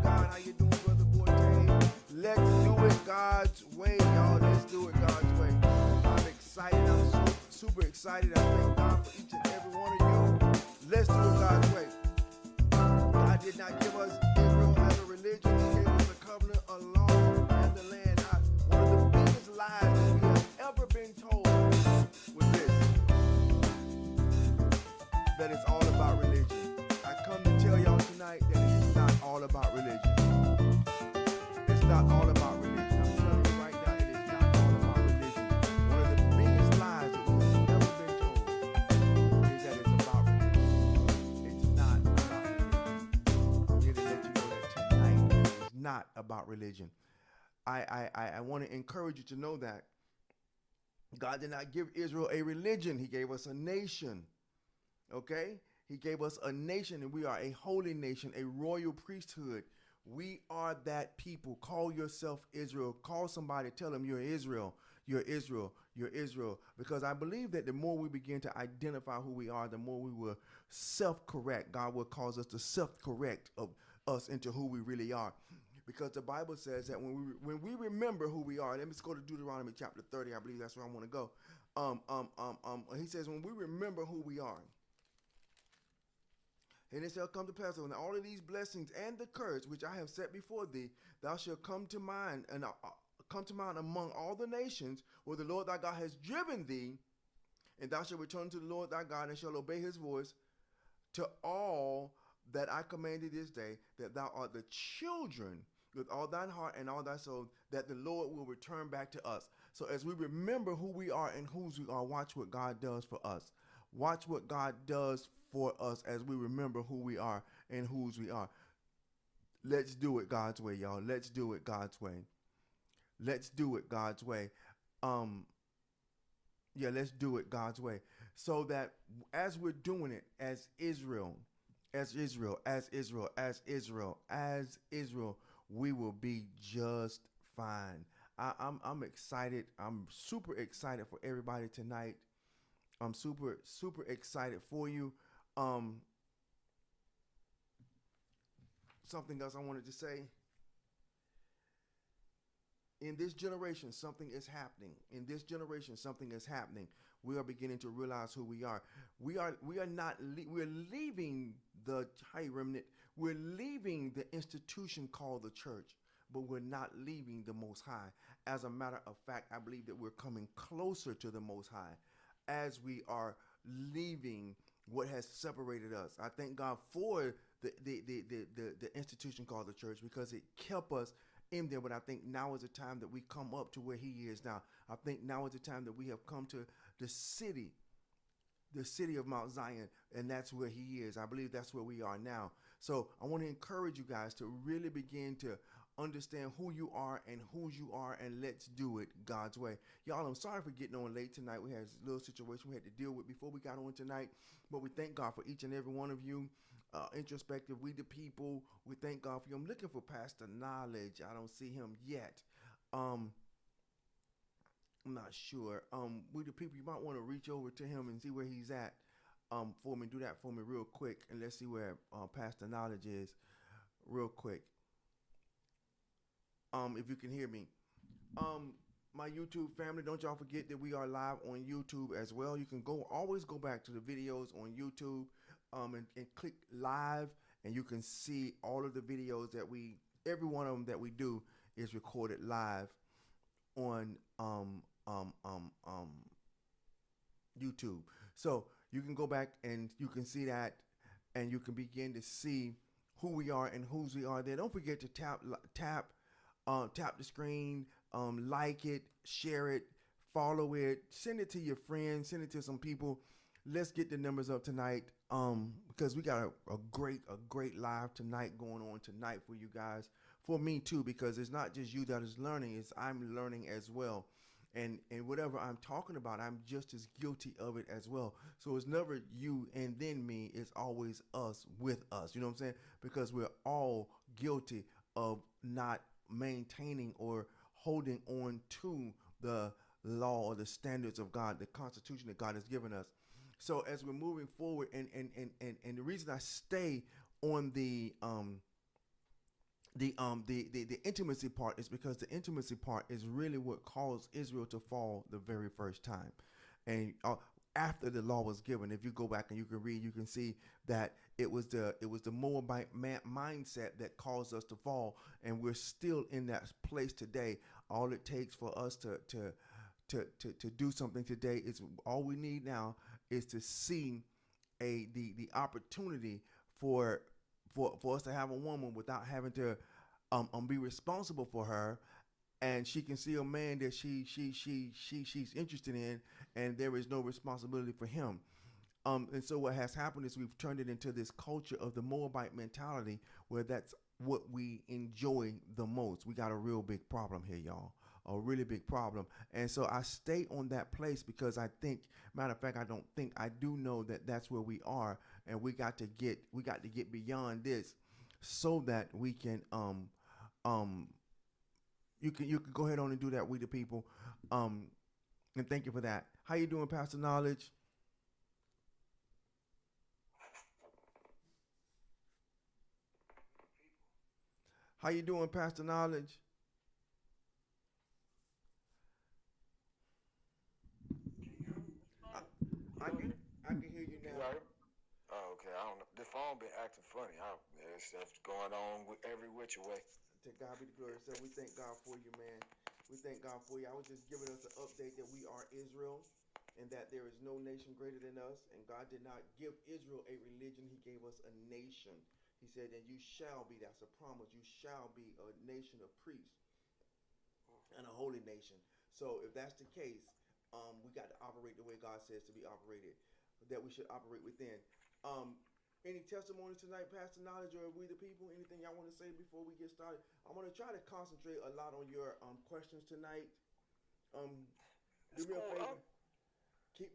God? How you doing, Brother Boy? Let's do it God's way, y'all. Let's do it God's way. I'm excited. I'm super excited. I thank God for each and every one of you. Let's do it God's way. God did not give us Israel as a religion. He gave us a covenant, a law, and the land. One of the biggest lies that we have ever been told was this, that it's all about religion. I come to tell y'all tonight that it is not all about religion. It's not all about religion. I'm telling you right now, it is not all about religion. One of the biggest lies that we have ever been told is that it's about religion. It's not about religion. I'm here to let you know that tonight it is not about religion. I want to encourage you to know that God did not give Israel a religion. He gave us a nation. Okay? He gave us a nation, and we are a holy nation, a royal priesthood. We are that people. Call yourself Israel. Call somebody. Tell them you're Israel. You're Israel. You're Israel. Because I believe that the more we begin to identify who we are, the more we will self-correct. God will cause us to self-correct of us into who we really are. Because the Bible says that when we remember who we are, let me just go to Deuteronomy chapter 30. I believe that's where I want to go. He says when we remember who we are, and it shall come to pass when all of these blessings and the curse which I have set before thee, thou shalt come to mind and come to mind among all the nations where the Lord thy God has driven thee, and thou shalt return to the Lord thy God and shalt obey his voice to all that I commanded this day, that thou art the children with all thine heart and all thy soul, that the Lord will return back to us. So as we remember who we are and whose we are, watch what God does for us. Watch what God does for us as we remember who we are and whose we are. Let's do it God's way, y'all. Let's do it God's way. Let's do it God's way. Let's do it God's way. So that as we're doing it as Israel, we will be just fine. I'm excited. I'm super excited for everybody tonight. I'm super excited for you. Something else I wanted to say. In this generation, something is happening. In this generation, something is happening. We are beginning to realize who we are. We're leaving the high remnant. We're leaving the institution called the church, but we're not leaving the Most High. As a matter of fact, I believe that we're coming closer to the Most High as we are leaving what has separated us. I thank God for the institution called the church, because it kept us in there. But I think now is the time that we come up to where he is now. I think now is the time that we have come to the city of Mount Zion, and that's where he is. I believe that's where we are now. So I want to encourage you guys to really begin to understand who you are and whose you are, and let's do it God's way. Y'all, I'm sorry for getting on late tonight. We had a little situation we had to deal with before we got on tonight, but we thank God for each and every one of you. Introspective, we the people, we thank God for you. I'm looking for Pastor Knowledge. I don't see him yet. I'm not sure. We the people, you might want to reach over to him and see where he's at for me. Do that for me real quick, and let's see where Pastor Knowledge is real quick. If you can hear me. My YouTube family, don't y'all forget that we are live on YouTube as well. You can always go back to the videos on YouTube and click live, and you can see all of the videos that every one of them that we do is recorded live on YouTube. So you can go back and you can see that, and you can begin to see who we are and whose we are there. Don't forget to tap the screen, like it, share it, follow it, send it to your friends, send it to some people. Let's get the numbers up tonight, because we got a great live tonight going on tonight for you guys, for me too, because it's not just you that is learning, it's I'm learning as well. And whatever I'm talking about, I'm just as guilty of it as well. So it's never you and then me, it's always us with us. You know what I'm saying? Because we're all guilty of not maintaining or holding on to the law or the standards of God, the Constitution that God has given us. So as we're moving forward, and the reason I stay on the the intimacy part is because the intimacy part is really what caused Israel to fall the very first time, and after the law was given, if you go back and you can read, you can see that it was the Moabite mindset that caused us to fall, and we're still in that place today. All it takes for us to do something today is all we need now is to see the opportunity for for us to have a woman without having to be responsible for her, and she can see a man that she's interested in, and there is no responsibility for him. And so what has happened is we've turned it into this culture of the Moabite mentality where that's what we enjoy the most. We got a real big problem here, y'all. A really big problem. And so I stay on that place because I think, matter of fact, I don't think, I do know that that's where we are, and we got to get beyond this so that we can you can go ahead on and do that with the people. And thank you for that. How you doing, Pastor Knowledge? How you doing, Pastor Knowledge? I, I can I can hear you You now. got it? Oh, okay. I don't know. The phone been acting funny. There's stuff going on with every which way. To God be the glory. So we thank God for you, man. We thank God for you. I was just giving us an update that we are Israel and that there is no nation greater than us. And God did not give Israel a religion, He gave us a nation. He said, and you shall be, that's a promise, you shall be a nation of priests and a holy nation. So if that's the case, we got to operate the way God says to be operated, that we should operate within. Um, any testimonies tonight, Pastor Knowledge, or we the people? Anything y'all want to say before we get started? I'm going to try to concentrate a lot on your questions tonight. Um, do It's me a cool. favor. Keep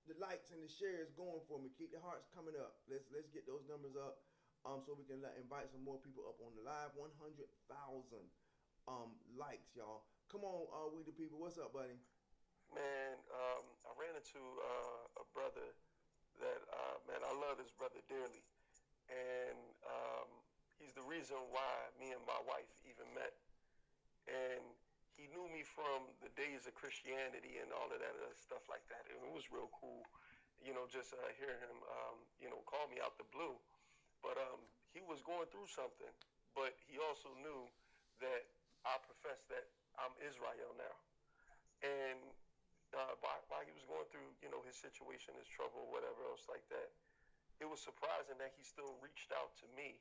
the likes and the shares going for me. Keep the hearts coming up. Let's get those numbers up. So we can invite some more people up on the live. 100,000 likes, y'all. Come on, we the people. What's up, buddy? Man, I ran into a brother that, man, I love this brother dearly. And he's the reason why me and my wife even met. And he knew me from the days of Christianity and all of that other stuff like that. And it was real cool, just hearing him, call me out the blue. But he was going through something, but he also knew that I profess that I'm Israel now. And while he was going through, his situation, his trouble, whatever else like that, it was surprising that he still reached out to me,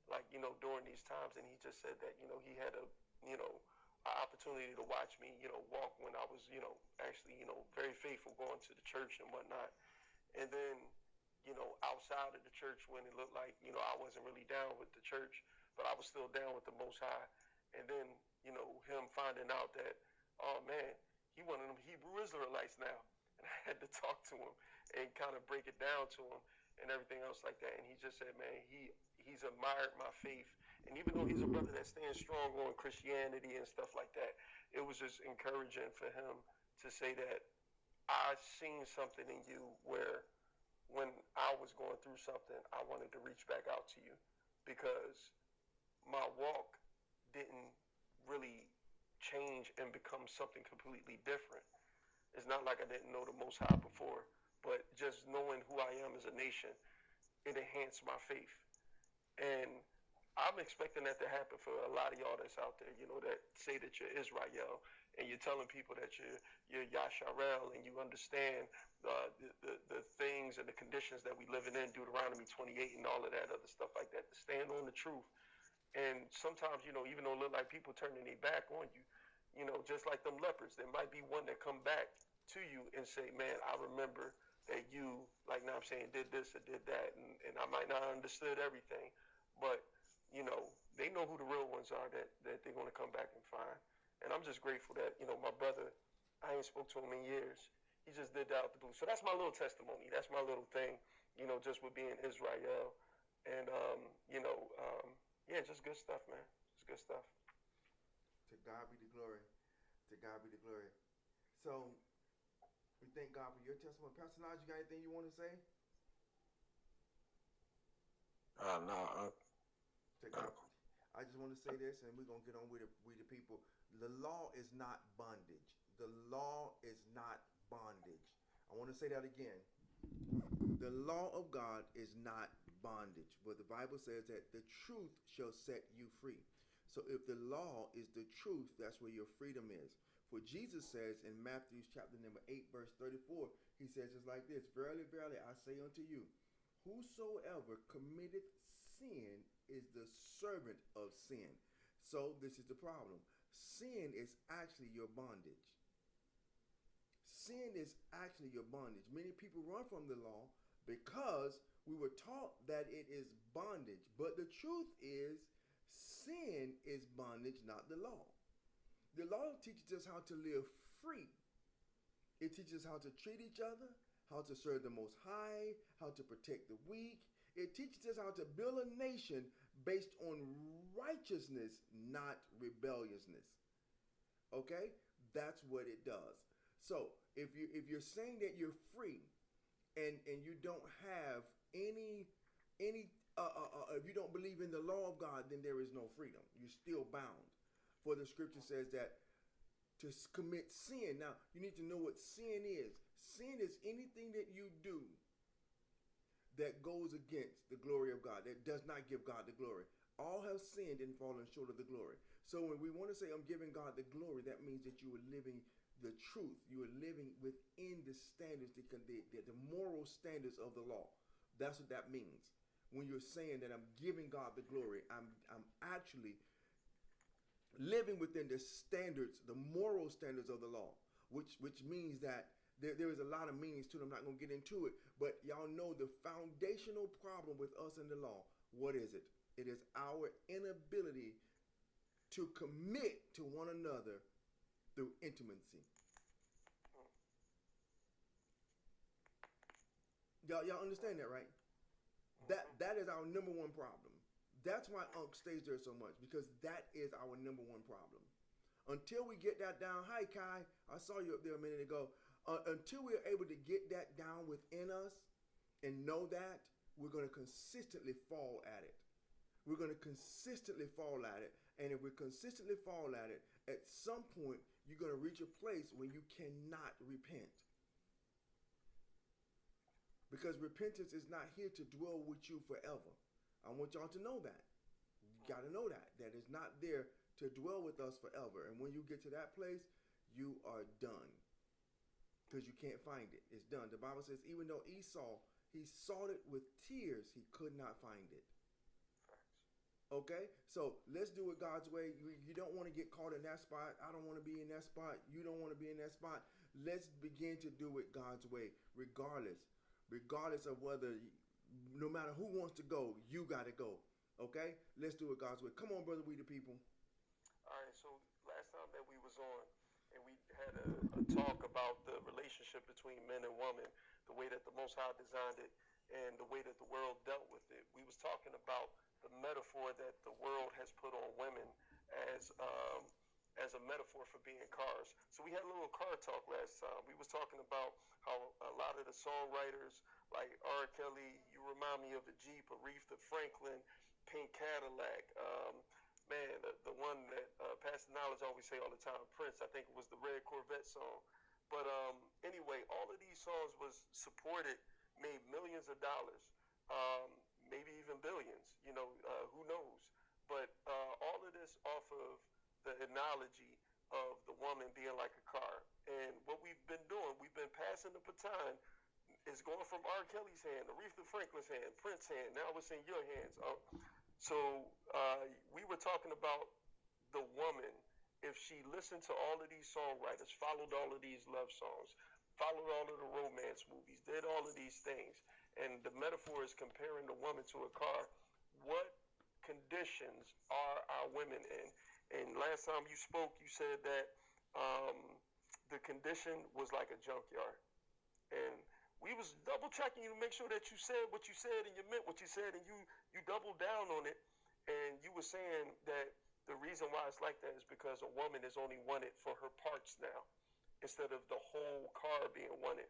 like, during these times. And he just said that, he had an opportunity to watch me, walk when I was, actually, very faithful going to the church and whatnot. And then, outside of the church when it looked like, I wasn't really down with the church, but I was still down with the Most High. And then, him finding out that, oh man, he one of them Hebrew Israelites now. And I had to talk to him and kind of break it down to him and everything else like that. And he just said, man, he's admired my faith. And even though he's a brother that stands strong on Christianity and stuff like that, it was just encouraging for him to say that I seen something in you where when I was going through something, I wanted to reach back out to you because my walk didn't really change and become something completely different. It's not like I didn't know the Most High before, but just knowing who I am as a nation, it enhanced my faith. And I'm expecting that to happen for a lot of y'all that's out there, that say that you're Israel and you're telling people that you're Yasharel and you understand the things and the conditions that we living in, Deuteronomy 28 and all of that other stuff like that, to stand on the truth. And sometimes, even though it look like people turning their back on you, just like them lepers, there might be one that come back to you and say, man, I remember that you, like now I'm saying, did this or did that. And I might not have understood everything, but, they know who the real ones are that they're going to come back and find. And I'm just grateful that, my brother, I ain't spoke to him in years. He just did that out the blue. So that's my little testimony. That's my little thing, just with being Israel. And, yeah, just good stuff, man. Just good stuff. To God be the glory. To God be the glory. So we thank God for your testimony. Pastor Knowledge, you got anything you want to say? No, want to say this, and we're gonna get on with it. We the people. The law is not bondage. The law is not bondage. I want to say that again. The law of God is not bondage, but the Bible says that the truth shall set you free. So if the law is the truth, that's where your freedom is. For Jesus says in Matthew chapter number 8, verse 34, he says it's like this: Verily, verily, I say unto you, whosoever committeth sin is the servant of sin. So this is the problem. Sin is actually your bondage. Sin is actually your bondage. Many people run from the law because we were taught that it is bondage. But the truth is, sin is bondage, not the law. The law teaches us how to live free. It teaches us how to treat each other, how to serve the Most High, how to protect the weak. It teaches us how to build a nation based on righteousness, not rebelliousness. Okay? That's what it does. So if you're saying that you're free and you don't have any if you don't believe in the law of God, then there is no freedom. You're still bound. For the scripture says that to commit sin. Now, you need to know what sin is. Sin is anything that you do that goes against the glory of God, that does not give God the glory. All have sinned and fallen short of the glory. So when we want to say I'm giving God the glory, that means that you are living the truth. You are living within the standards, the moral standards of the law. That's what that means. When you're saying that I'm giving God the glory, I'm actually living within the standards, the moral standards of the law, which means that there is a lot of meanings to it. I'm not going to get into it, but y'all know the foundational problem with us in the law. What is it? It is our inability to commit to one another through intimacy. Y'all understand that, right? That is our number one problem. That's why Unc stays there so much, because that is our number one problem. Until we get that down, hi Kai, I saw you up there a minute ago. Until we're able to get that down within us and know that, we're going to consistently fall at it. We're going to consistently fall at it. And if we consistently fall at it, at some point, you're going to reach a place where you cannot repent. Because repentance is not here to dwell with you forever. I want y'all to know that. You got to know that. That is not there to dwell with us forever. And when you get to that place, you are done. Because you can't find it. It's done. The Bible says even though Esau, he sought it with tears, he could not find it. Okay? So let's do it God's way. You don't want to get caught in that spot. I don't want to be in that spot. You don't want to be in that spot. Let's begin to do it God's way, regardless of whether, no matter who wants to go, you got to go. Okay? Let's do it God's way. Come on, brother, we the people. All right, so last time that we was on, and we had a talk about the relationship between men and women, the way that the Most High designed it, and the way that the world dealt with it. We was talking about the metaphor that the world has put on women as a metaphor for being cars. So we had a little car talk last time. We was talking about how a lot of the songwriters, like R. Kelly, you remind me of a Jeep, Aretha Franklin, Pink Cadillac, the one that Pastor Knowledge always say all the time, Prince, I think it was the Red Corvette song. But anyway, all of these songs was supported, made millions of dollars, maybe even billions, who knows. But all of this off of the analogy of the woman being like a car. And what we've been doing, we've been passing the baton. It's going from R. Kelly's hand, Aretha Franklin's hand, Prince's hand, now it's in your hands. So we were talking about the woman, if she listened to all of these songwriters, followed all of these love songs, followed all of the romance movies, did all of these things, and the metaphor is comparing the woman to a car, what conditions are our women in? And last time you spoke, you said that the condition was like a junkyard. And we was double checking you to make sure that you said what you said and you meant what you said, and you doubled down on it. And you were saying that the reason why it's like that is because a woman is only wanted for her parts now, instead of the whole car being wanted.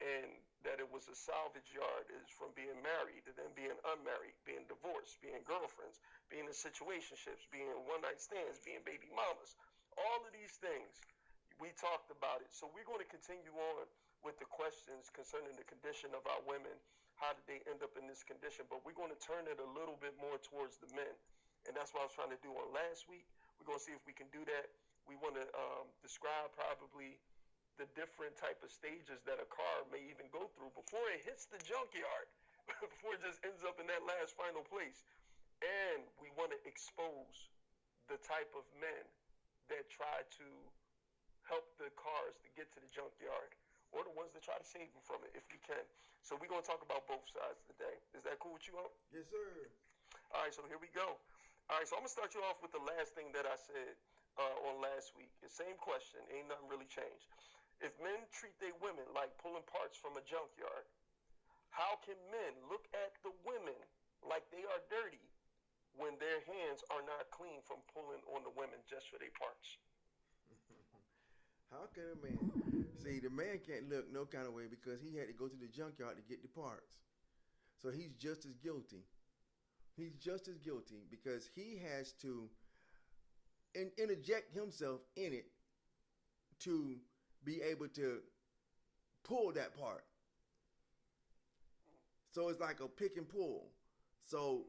and that it was a salvage yard is from being married and then being unmarried, being divorced, being girlfriends, being in situationships, being one-night stands, being baby mamas. All of these things, we talked about it. So we're going to continue on with the questions concerning the condition of our women. How did they end up in this condition? But we're going to turn it a little bit more towards the men. And that's what I was trying to do on last week. We're going to see if we can do that. We want to describe probably the different type of stages that a car may even go through before it hits the junkyard, before it just ends up in that last final place. And we want to expose the type of men that try to help the cars to get to the junkyard, or the ones that try to save them from it if we can. So we're going to talk about both sides today. Is that cool with you, Hump? Yes, sir. All right, so here we go. All right, so I'm going to start you off with the last thing that I said on last week. The same question, ain't nothing really changed. If men treat their women like pulling parts from a junkyard, how can men look at the women like they are dirty when their hands are not clean from pulling on the women just for their parts? How can a man see? The man can't look no kind of way because he had to go to the junkyard to get the parts. So he's just as guilty. He's just as guilty because he has to interject himself in it to be able to pull that part. So it's like a pick and pull. So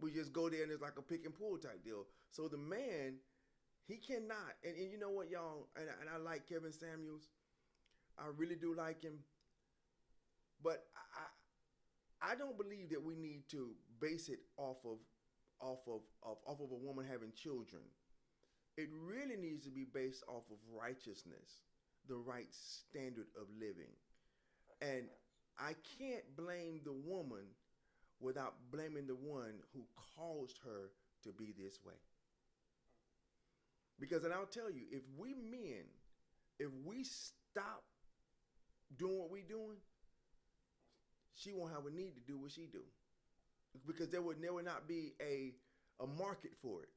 we just go there and it's like a pick and pull type deal. So the man, he cannot, and you know what, y'all, and I like Kevin Samuels. I really do like him. But I don't believe that we need to base it off of a woman having children. It really needs to be based off of righteousness, the right standard of living. And I can't blame the woman without blaming the one who caused her to be this way. Because, and I'll tell you, if we men, if we stop doing what we doing, she won't have a need to do what she do. Because there would not be a market for it.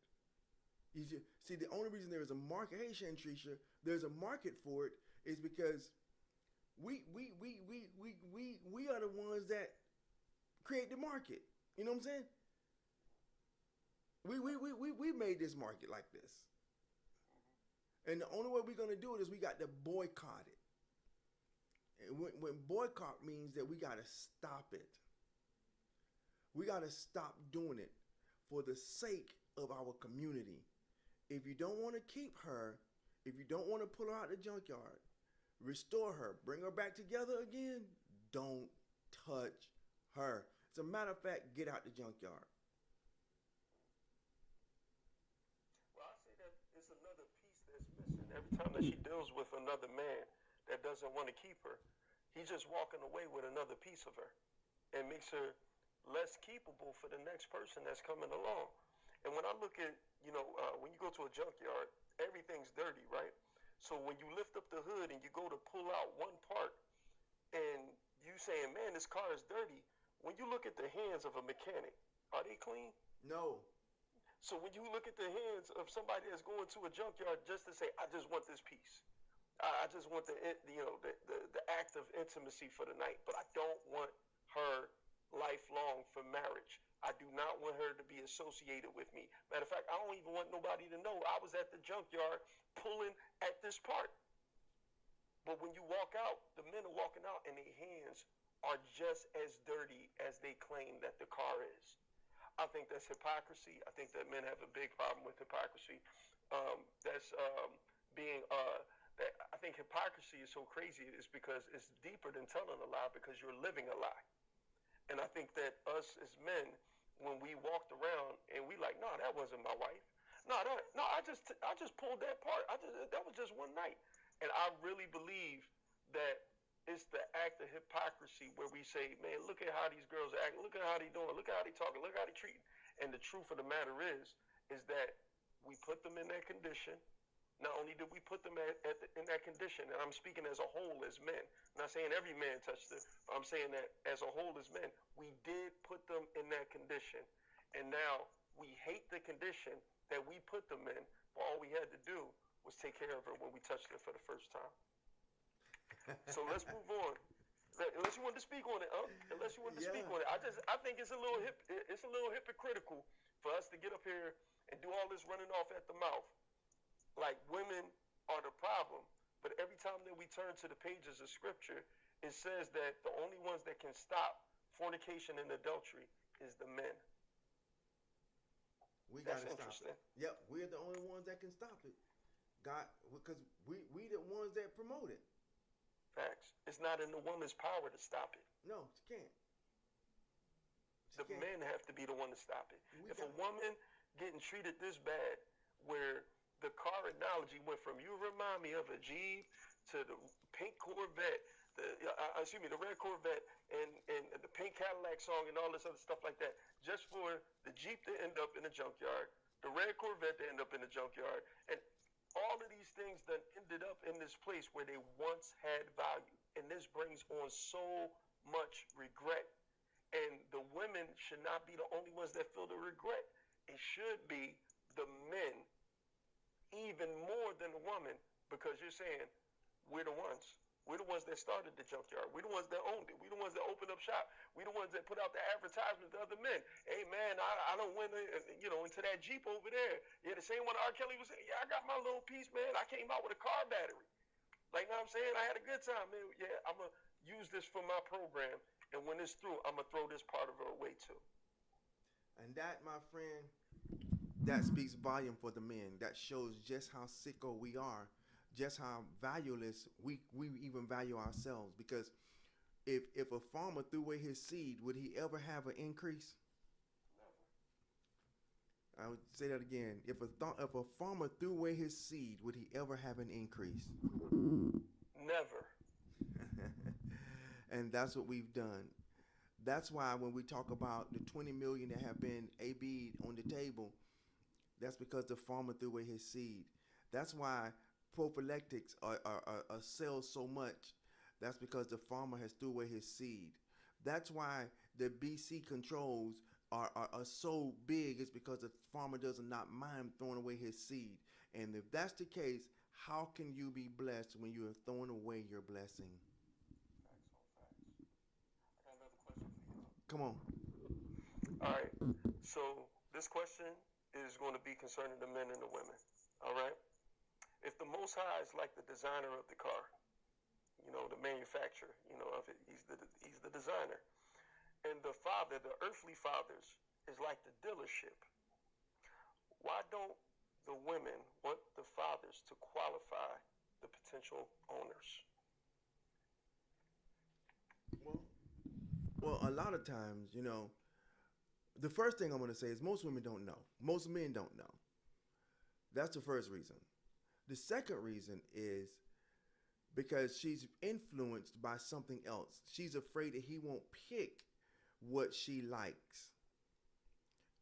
See, the only reason there is a market, hey Shantrisha, there's a market for it is because we are the ones that create the market. You know what I'm saying? We made this market like this. And the only way we're going to do it is we got to boycott it. And when boycott means that we got to stop it. We got to stop doing it for the sake of our community. If you don't want to keep her, if you don't want to pull her out the junkyard, restore her, bring her back together again, don't touch her. As a matter of fact, get out the junkyard. Well, I say that it's another piece that's missing. Every time that she deals with another man that doesn't want to keep her, he's just walking away with another piece of her and makes her less keepable for the next person that's coming along. And when I look at, when you go to a junkyard, everything's dirty, right? So when you lift up the hood and you go to pull out one part and you saying, man, this car is dirty, when you look at the hands of a mechanic, are they clean? No. So when you look at the hands of somebody that's going to a junkyard just to say, I just want this piece. I just want the act of intimacy for the night, but I don't want her lifelong for marriage. I do not want her to be associated with me. Matter of fact, I don't even want nobody to know I was at the junkyard pulling at this part. But when you walk out, the men are walking out and their hands are just as dirty as they claim that the car is. I think that's hypocrisy. I think that men have a big problem with hypocrisy. I think hypocrisy is so crazy is because it's deeper than telling a lie because you're living a lie. And I think that us as men, when we walked around and we like, no, that wasn't my wife. I just pulled that part. That was just one night. And I really believe that it's the act of hypocrisy where we say, man, look at how these girls are acting. Look at how they doing. Look at how they talking. Look at how they treating. And the truth of the matter is that we put them in that condition. Not only did we put them in that condition, and I'm speaking as a whole as men. I'm not saying every man touched it. I'm saying that as a whole as men, we did put them in that condition. And now we hate the condition that we put them in, but all we had to do was take care of her when we touched her for the first time. So let's move on. Unless you want to speak on it, unless you want to speak Yeah. on it, I think it's a little hypocritical for us to get up here and do all this running off at the mouth, like women are the problem. But every time that we turn to the pages of scripture, it says that the only ones that can stop fornication and adultery is the men. We That's gotta stop interesting. it. Yep, we're the only ones that can stop it. God, because we the ones that promote it. Facts. It's not in the woman's power to stop it. No, she can't. The men have to be the one to stop it. If a woman getting treated this bad, where the car analogy went from you remind me of a Jeep to the pink Corvette, the red Corvette and the pink Cadillac song and all this other stuff like that, just for the Jeep to end up in a junkyard, the red Corvette to end up in a junkyard, and all of these things that ended up in this place where they once had value. And this brings on so much regret. And the women should not be the only ones that feel the regret. It should be the men, even more than the woman, because you're saying we're the ones. We're the ones that started the junkyard. We're the ones that owned it. We're the ones that opened up shop. We're the ones that put out the advertisement to other men. Hey, man, I don't went into that Jeep over there. Yeah, the same one R. Kelly was saying, yeah, I got my little piece, man. I came out with a car battery. Like, you know what I'm saying? I had a good time, man. Yeah, I'm going to use this for my program. And when it's through, I'm going to throw this part of it away, too. And that, my friend, that speaks volume for the men. That shows just how sicko we are, just how valueless we even value ourselves. Because if a farmer threw away his seed, would he ever have an increase? I would say that again. If a farmer threw away his seed, would he ever have an increase? Never. And that's what we've done. That's why when we talk about the 20 million that have been AB'd on the table, that's because the farmer threw away his seed. That's why prophylactics are sell so much. That's because the farmer has threw away his seed. That's why the BC controls are so big. It's because the farmer does not mind throwing away his seed. And if that's the case, how can you be blessed when you are throwing away your blessing? Come on. All right. So this question is going to be concerning the men and the women. All right. If the Most High is like the designer of the car, the manufacturer, of it, he's the designer, and the father, the earthly fathers, is like the dealership. Why don't the women want the fathers to qualify the potential owners? Well, a lot of times, the first thing I'm going to say is most women don't know. Most men don't know. That's the first reason. The second reason is because she's influenced by something else. She's afraid that he won't pick what she likes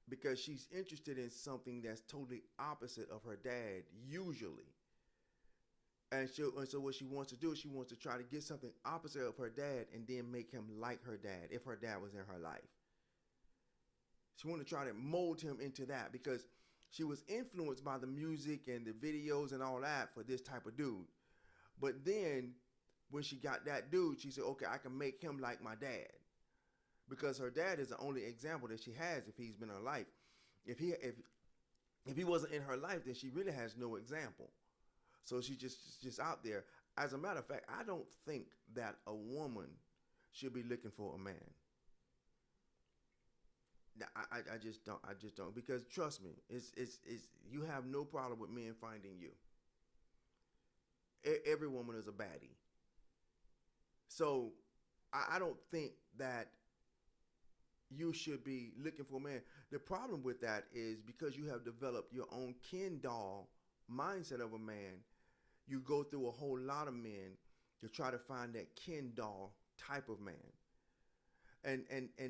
because she's interested in something that's totally opposite of her dad, usually. And so what she wants to do is she wants to try to get something opposite of her dad and then make him like her dad if her dad was in her life. She wanted to try to mold him into that because she was influenced by the music and the videos and all that for this type of dude. But then when she got that dude, she said, okay, I can make him like my dad. Because her dad is the only example that she has if he's been in her life. If he wasn't in her life, then she really has no example. So she's just out there. As a matter of fact, I don't think that a woman should be looking for a man. I just don't. Because trust me, it's you have no problem with men finding you. Every woman is a baddie. So I don't think that you should be looking for a man. The problem with that is because you have developed your own Ken doll mindset of a man, you go through a whole lot of men to try to find that Ken doll type of man. And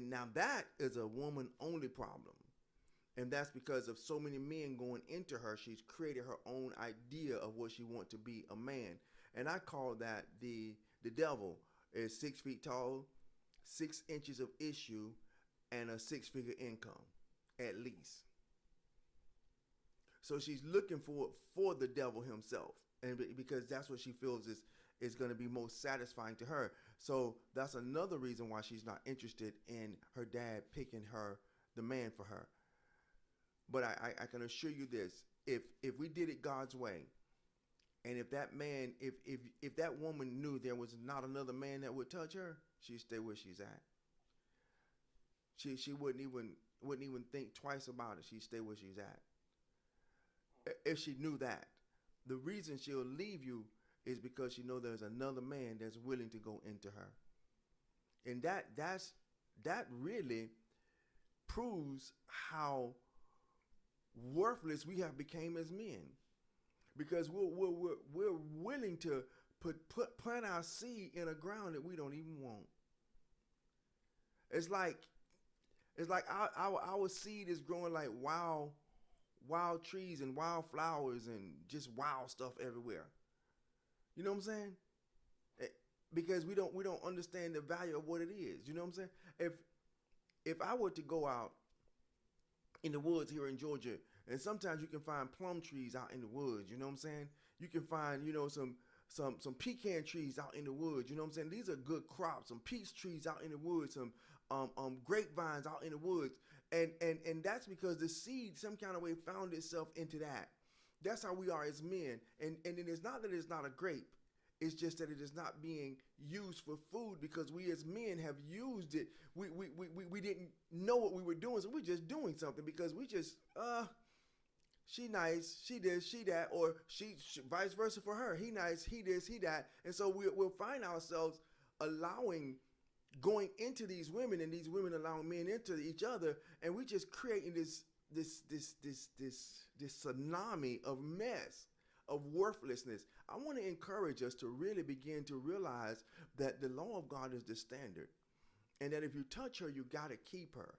now that is a woman only problem. And that's because of so many men going into her, she's created her own idea of what she wants to be a man. And I call that the devil is 6 feet tall, 6 inches of issue, and a 6-figure income, at least. So she's looking for the devil himself. And because that's what she feels is going to be most satisfying to her. So that's another reason why she's not interested in her dad picking her, the man for her. But I can assure you this: if we did it God's way, and if that man, if that woman knew there was not another man that would touch her, she'd stay where she's at. She wouldn't even think twice about it. She'd stay where she's at. If she knew that, the reason she'll leave you is because she knows there's another man that's willing to go into her. And that really proves how worthless we have become as men, because we're willing to plant our seed in a ground that we don't even want. It's like our seed is growing like wild trees and wild flowers and just wild stuff everywhere. You know what I'm saying? Because we don't understand the value of what it is. You know what I'm saying? If I were to go out in the woods here in Georgia, and sometimes you can find plum trees out in the woods. You know what I'm saying? You can find some pecan trees out in the woods. You know what I'm saying? These are good crops. Some peach trees out in the woods. Some grapevines out in the woods. And that's because the seed some kind of way found itself into that. That's how we are as men. And it is not that it's not a grape. It's just that it is not being used for food, because we as men have used it. We didn't know what we were doing, so we're just doing something because we just, she nice, she this, she that, or she vice versa for her. He nice, he this, he that. And so we'll find ourselves going into these women, and these women allowing men into each other, and we just creating this tsunami of mess, of worthlessness. I want to encourage us to really begin to realize that the law of God is the standard, and that if you touch her, you got to keep her.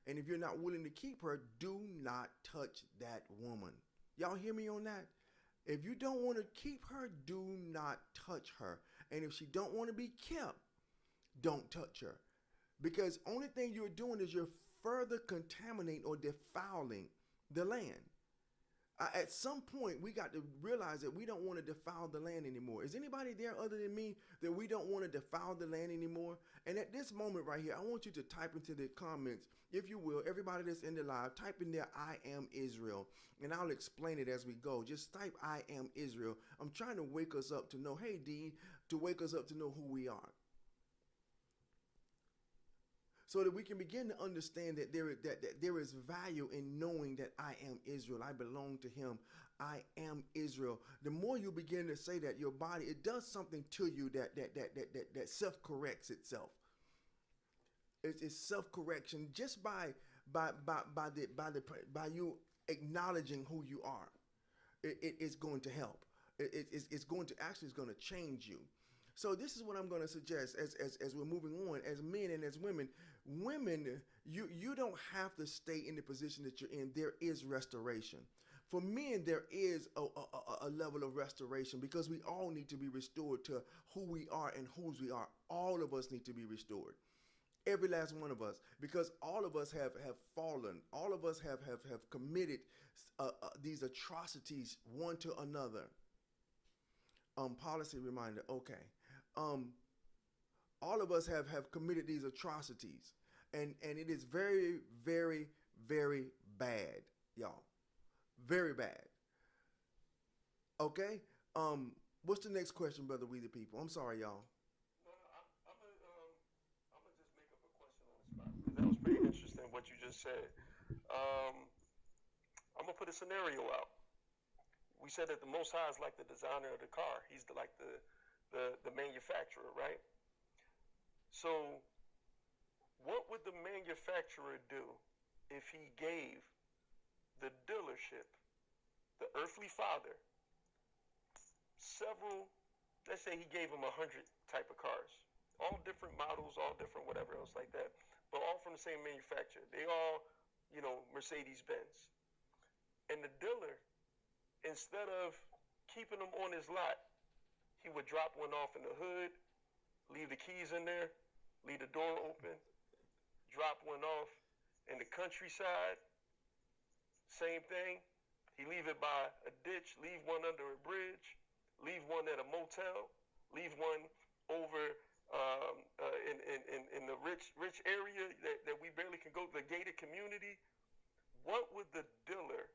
And if you're not willing to keep her, do not touch that woman. Y'all hear me on that? If you don't want to keep her, do not touch her. And if she don't want to be kept, don't touch her. Because only thing you're doing is you're further contaminating or defiling the land. At some point, we got to realize that we don't want to defile the land anymore. Is anybody there other than me that we don't want to defile the land anymore? And at this moment right here, I want you to type into the comments, if you will, everybody that's in the live, type in there, I am Israel. And I'll explain it as we go. Just type, I am Israel. I'm trying to wake us up to know, hey, D, to wake us up to know who we are. So that we can begin to understand that there is value in knowing that I am Israel. I belong to him. I am Israel. The more you begin to say that, your body, it does something to you that self-corrects itself. It's self-correction just by you acknowledging who you are. It's going to help. It's going to change you. So this is what I'm going to suggest as we're moving on, as men and as women. Women, you don't have to stay in the position that you're in. There is restoration. For men, there is a level of restoration, because we all need to be restored to who we are and whose we are. All of us need to be restored. Every last one of us, because all of us have fallen. All of us have committed these atrocities one to another. Policy reminder, okay. All of us have committed these atrocities, and it is very, very, very bad, y'all. Very bad. Okay. What's the next question, Brother We the People? I'm sorry, y'all. No, I'm gonna just make up a question on the spot, because that was pretty interesting what you just said. I'm gonna put a scenario out. We said that the Most High is like the designer of the car. He's like the manufacturer, right? So what would the manufacturer do if he gave the dealership, the earthly father, several, let's say he gave him 100 type of cars, all different models, all different whatever else like that, but all from the same manufacturer. They all, Mercedes-Benz. And the dealer, instead of keeping them on his lot, he would drop one off in the hood, leave the keys in there, leave the door open, drop one off in the countryside, same thing. He leave it by a ditch, leave one under a bridge, leave one at a motel, leave one over in the rich area that we barely can go, the gated community. What would the dealer,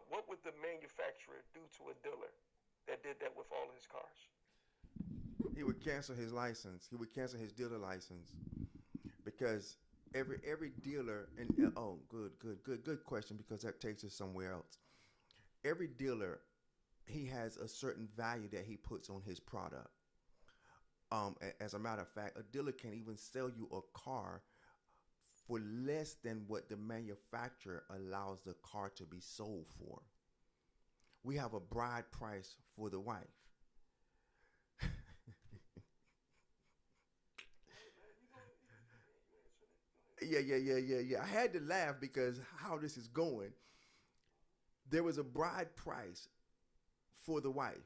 what would the manufacturer do to a dealer that did that with all his cars? He would cancel his license. He would cancel his dealer license because every dealer and oh, good question, because that takes us somewhere else. Every dealer, he has a certain value that he puts on his product. As a matter of fact, a dealer can't even sell you a car for less than what the manufacturer allows the car to be sold for. We have a bride price for the wife. Yeah. I had to laugh because how this is going. There was a bride price for the wife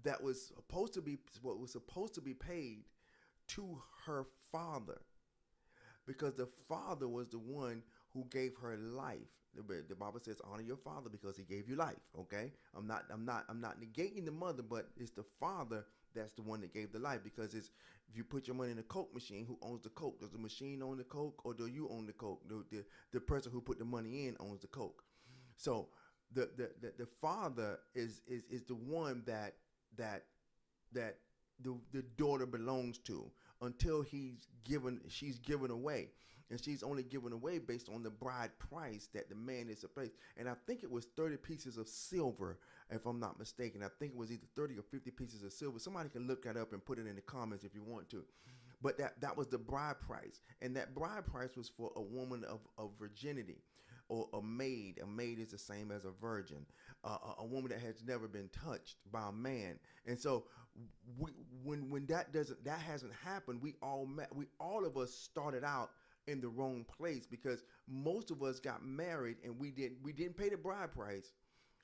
that was supposed to be paid to her father, because the father was the one who gave her life. The Bible says, honor your father because he gave you life. Okay, I'm not negating the mother, but it's the father that's the one that gave the life. Because it's, if you put your money in a Coke machine, who owns the Coke? Does the machine own the Coke, or do you own the Coke? The person who put the money in owns the Coke. So the father is the one that the daughter belongs to until she's given away. And she's only given away based on the bride price that the man is supposed. And I think it was 30 pieces of silver, if I'm not mistaken. I think it was either 30 or 50 pieces of silver. Somebody can look that up and put it in the comments if you want to. But that was the bride price. And that bride price was for a woman of virginity, or a maid. A maid is the same as a virgin, a woman that has never been touched by a man. And so when that hasn't happened, we all of us started out in the wrong place, because most of us got married and we didn't pay the bride price.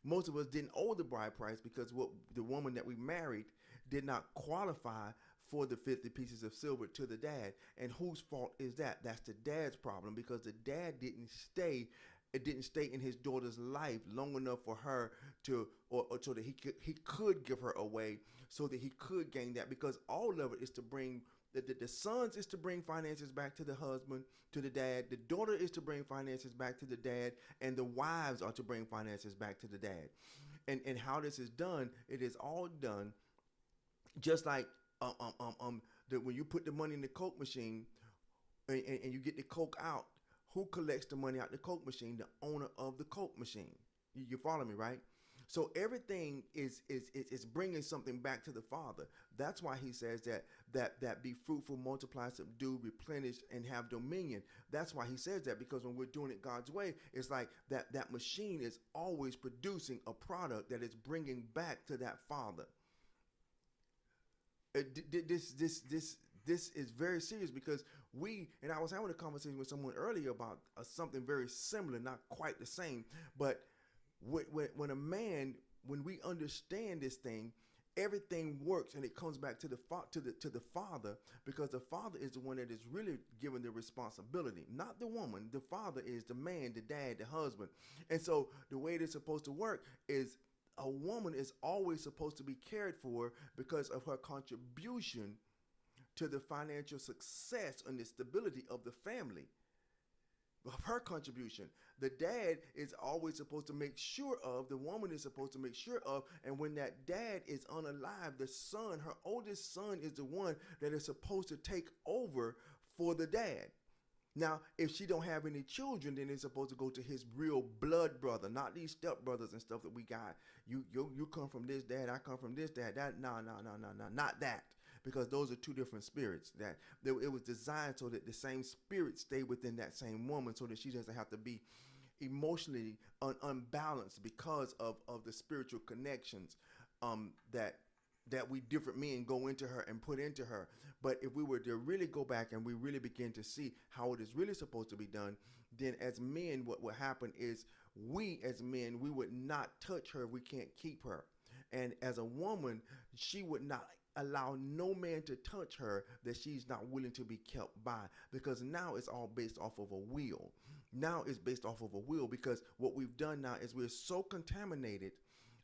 Most of us didn't owe the bride price because the woman that we married did not qualify for the 50 pieces of silver to the dad. And whose fault is that? That's the dad's problem, because the dad didn't stay in his daughter's life long enough for her to, or so that he could give her away, so that he could gain that. Because all of it is to bring the sons is to bring finances back to the husband, to the dad. The daughter is to bring finances back to the dad, and the wives are to bring finances back to the dad. And how this is done, it is all done just like when you put the money in the Coke machine and you get the Coke out. Who collects the money out the Coke machine? The owner of the Coke machine. You follow me, right? So everything is bringing something back to the Father. That's why he says that be fruitful, multiply, subdue, replenish, and have dominion. That's why he says that, because when we're doing it God's way, it's like that machine is always producing a product that is bringing back to that Father. This is very serious, because and I was having a conversation with someone earlier about something very similar, not quite the same, but when we understand this thing, everything works, and it comes back to the Father, because the Father is the one that is really given the responsibility, not the woman. The Father is the man, the dad, the husband. And so the way it is supposed to work is a woman is always supposed to be cared for because of her contribution to the financial success and the stability of the family, of her contribution. The dad is always supposed to make sure of, the woman is supposed to make sure of, and when that dad is unalive, the son, her oldest son, is the one that is supposed to take over for the dad. Now, if she don't have any children, then it's supposed to go to his real blood brother, not these step brothers and stuff that we got. You come from this dad, I come from this dad. No, not that. Because those are two different spirits. That it was designed so that the same spirit stay within that same woman, so that she doesn't have to be emotionally unbalanced because of the spiritual connections that we different men go into her and put into her. But if we were to really go back and we really begin to see how it is really supposed to be done, then as men, what would happen is we as men, we would not touch her if we can't keep her. And as a woman, she would not allow no man to touch her that she's not willing to be kept by, because now it's all based off of a will. Now it's based off of a will, because what we've done now is we're so contaminated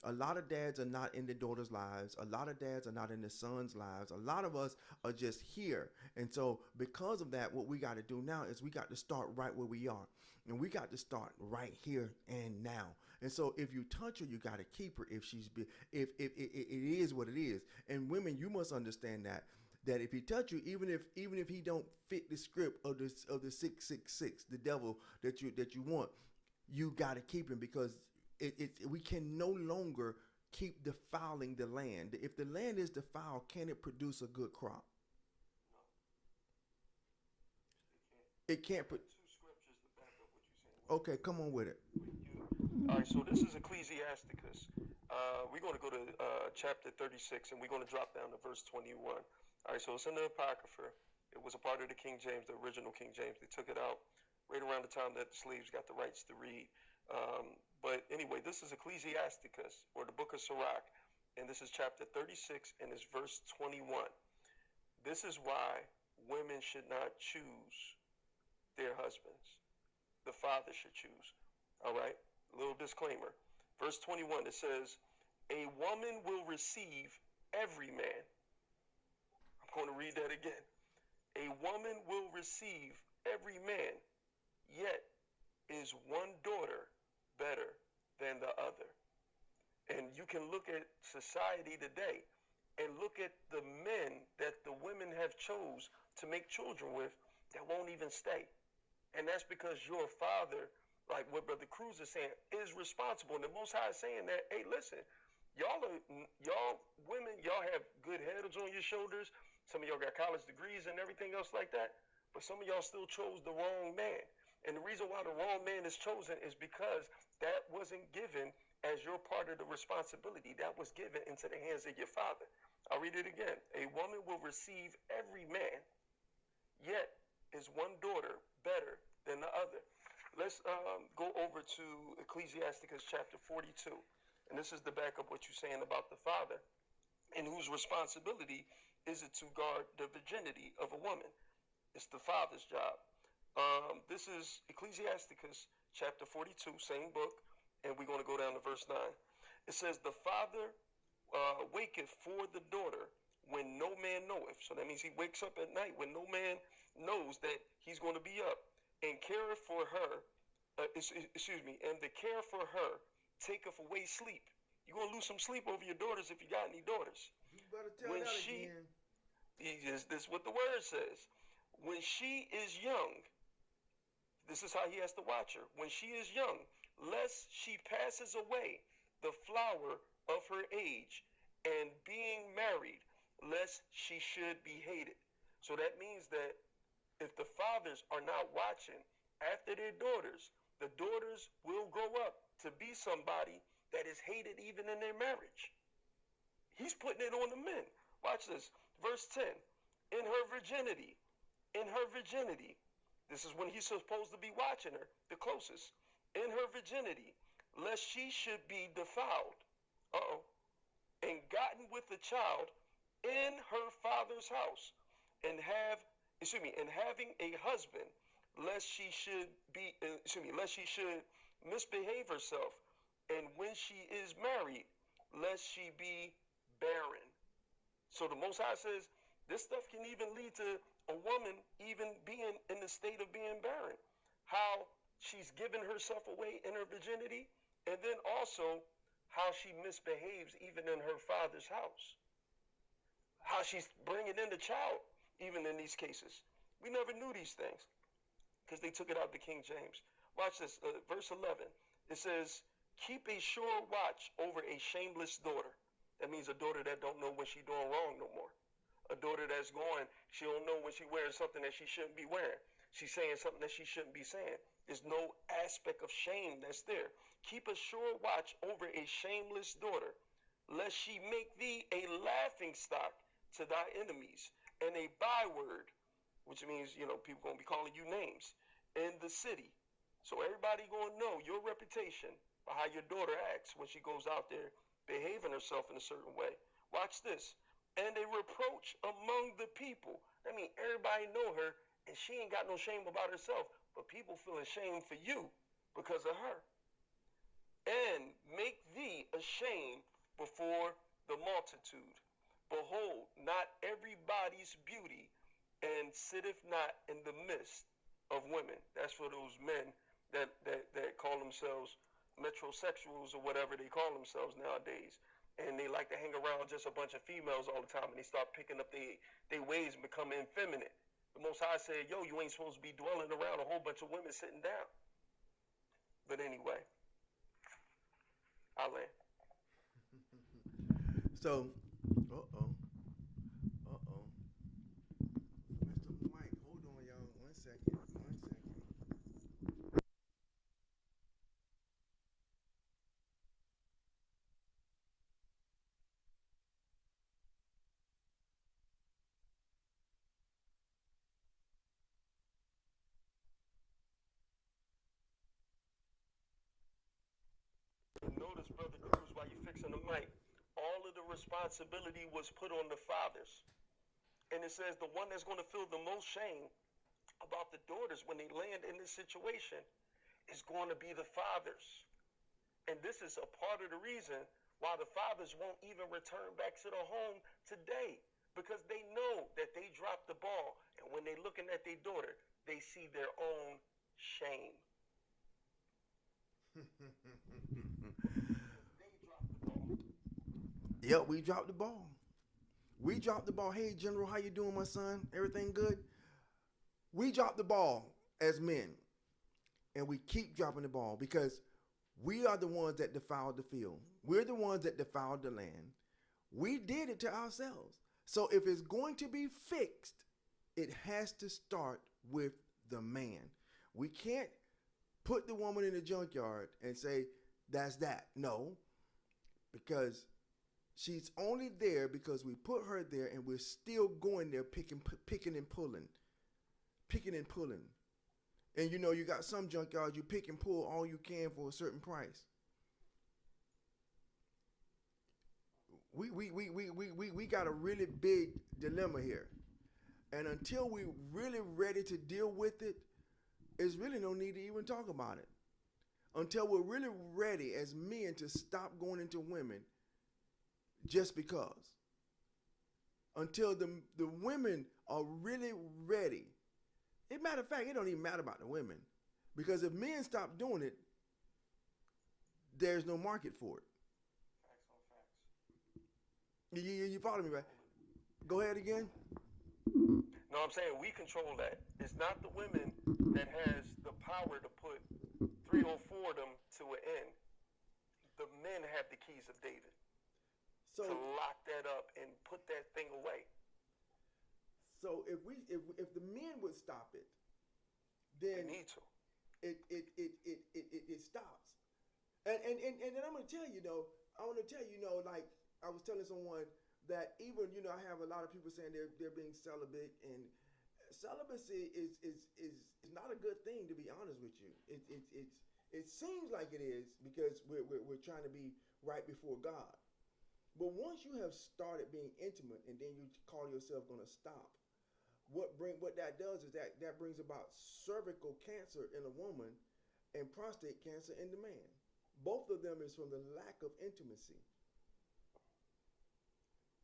A lot of dads are not in their daughters' lives. A lot of dads are not in their sons' lives. A lot of us are just here. And so because of that, what we got to do now is we got to start right where we are. And we got to start right here and now. And so if you touch her, you got to keep her if if it is what it is. And women, you must understand that if he touch you, even if he don't fit the script of the 666, the devil that you want, you got to keep him, because we can no longer keep defiling the land. If the land is defiled, can it produce a good crop? No. It can't. Two scriptures to back up what you're saying. Okay, come on with it. All right, so this is Ecclesiasticus. We're going to go to chapter 36, and we're going to drop down to verse 21. All right, so it's in the Apocrypha. It was a part of the King James, the original King James. They took it out right around the time that the slaves got the rights to read. But anyway, this is Ecclesiasticus, or the book of Sirach, and this is chapter 36, and it's verse 21. This is why women should not choose their husbands. The father should choose. All right, a little disclaimer. Verse 21, it says, a woman will receive every man. I'm going to read that again. A woman will receive every man, yet is one daughter better than the other. And you can look at society today and look at the men that the women have chose to make children with that won't even stay. And that's because your father, like what Brother Cruz is saying, is responsible. And the Most High is saying that, hey, listen, y'all women, y'all have good heads on your shoulders. Some of y'all got college degrees and everything else like that. But some of y'all still chose the wrong man. And the reason why the wrong man is chosen is because that wasn't given as your part of the responsibility. That was given into the hands of your father. I'll read it again. A woman will receive every man, yet is one daughter better than the other. Let's go over to Ecclesiasticus chapter 42. And this is the backup what you're saying about the father, and whose responsibility is it to guard the virginity of a woman. It's the father's job. This is Ecclesiasticus chapter 42, same book, and we're going to go down to verse 9. It says, the father waketh for the daughter when no man knoweth. So that means he wakes up at night when no man knows that he's going to be up, and careth for her, and the care for her taketh away sleep. You're going to lose some sleep over your daughters if you got any daughters. You better tell that again. This is what the word says. When she is young, this is how he has to watch her. When she is young, lest she passes away the flower of her age, and being married, lest she should be hated. So that means that if the fathers are not watching after their daughters, the daughters will grow up to be somebody that is hated even in their marriage. He's putting it on the men. Watch this. Verse 10. In her virginity, this is when he's supposed to be watching her the closest. In her virginity, lest she should be defiled, and gotten with a child in her father's house, and having a husband, lest she should misbehave herself, and when she is married, lest she be barren. So the Most High says this stuff can even lead to a woman even being in the state of being barren. How she's given herself away in her virginity, and then also how she misbehaves even in her father's house. How she's bringing in the child even in these cases. We never knew these things because they took it out of the King James. Watch this, verse 11. It says, keep a sure watch over a shameless daughter. That means a daughter that don't know when she's doing wrong no more. A daughter that's going, she don't know when she wearing something that she shouldn't be wearing. She's saying something that she shouldn't be saying. There's no aspect of shame that's there. Keep a sure watch over a shameless daughter, lest she make thee a laughing stock to thy enemies, and a byword, which means, people going to be calling you names, in the city. So everybody going to know your reputation by how your daughter acts when she goes out there behaving herself in a certain way. Watch this. And a reproach among the people. I mean, everybody know her, and she ain't got no shame about herself, but people feel ashamed for you because of her. And make thee ashamed before the multitude. Behold, not everybody's beauty, and sitteth not in the midst of women. That's for those men that call themselves metrosexuals or whatever they call themselves nowadays. And they like to hang around just a bunch of females all the time, and they start picking up their ways and become effeminate. The Most High said, yo, you ain't supposed to be dwelling around a whole bunch of women sitting down. But anyway, I'll land. So, Mr. Mike, hold on, y'all. 1 second. 1 second. Notice, Brother Cruz, while you're fixing the mic, all of the responsibility was put on the fathers. And it says the one that's going to feel the most shame about the daughters when they land in this situation is going to be the fathers. And this is a part of the reason why the fathers won't even return back to the home today, because they know that they dropped the ball. And when they're looking at their daughter, they see their own shame. Yep, we dropped the ball. We dropped the ball. Hey, General, how you doing, my son? Everything good? We dropped the ball as men, and we keep dropping the ball because we are the ones that defiled the field. We're the ones that defiled the land. We did it to ourselves. So if it's going to be fixed, it has to start with the man. We can't put the woman in the junkyard and say, that's that. No, because she's only there because we put her there, and we're still going there picking and pulling. Picking and pulling. And you know, you got some junkyards, you pick and pull all you can for a certain price. We got a really big dilemma here. And until we're really ready to deal with it, there's really no need to even talk about it. Until we're really ready as men to stop going into women just because. Until the women are really ready. As a matter of fact, it don't even matter about the women. Because if men stop doing it, there's no market for it. Facts on facts. You follow me, right? Go ahead again. No, I'm saying we control that. It's not the women that has the power to put 3 or 4 of them to an end. The men have the keys of David So to lock that up and put that thing away. So if the men would stop it, They then need to. it stops. And then I'm gonna tell you though, like I was telling someone that even, you know, I have a lot of people saying they're being celibate, and celibacy is not a good thing, to be honest with you. It seems like it is because we're trying to be right before God. But once you have started being intimate and then you call yourself gonna stop, what that does is that brings about cervical cancer in a woman and prostate cancer in the man. Both of them is from the lack of intimacy.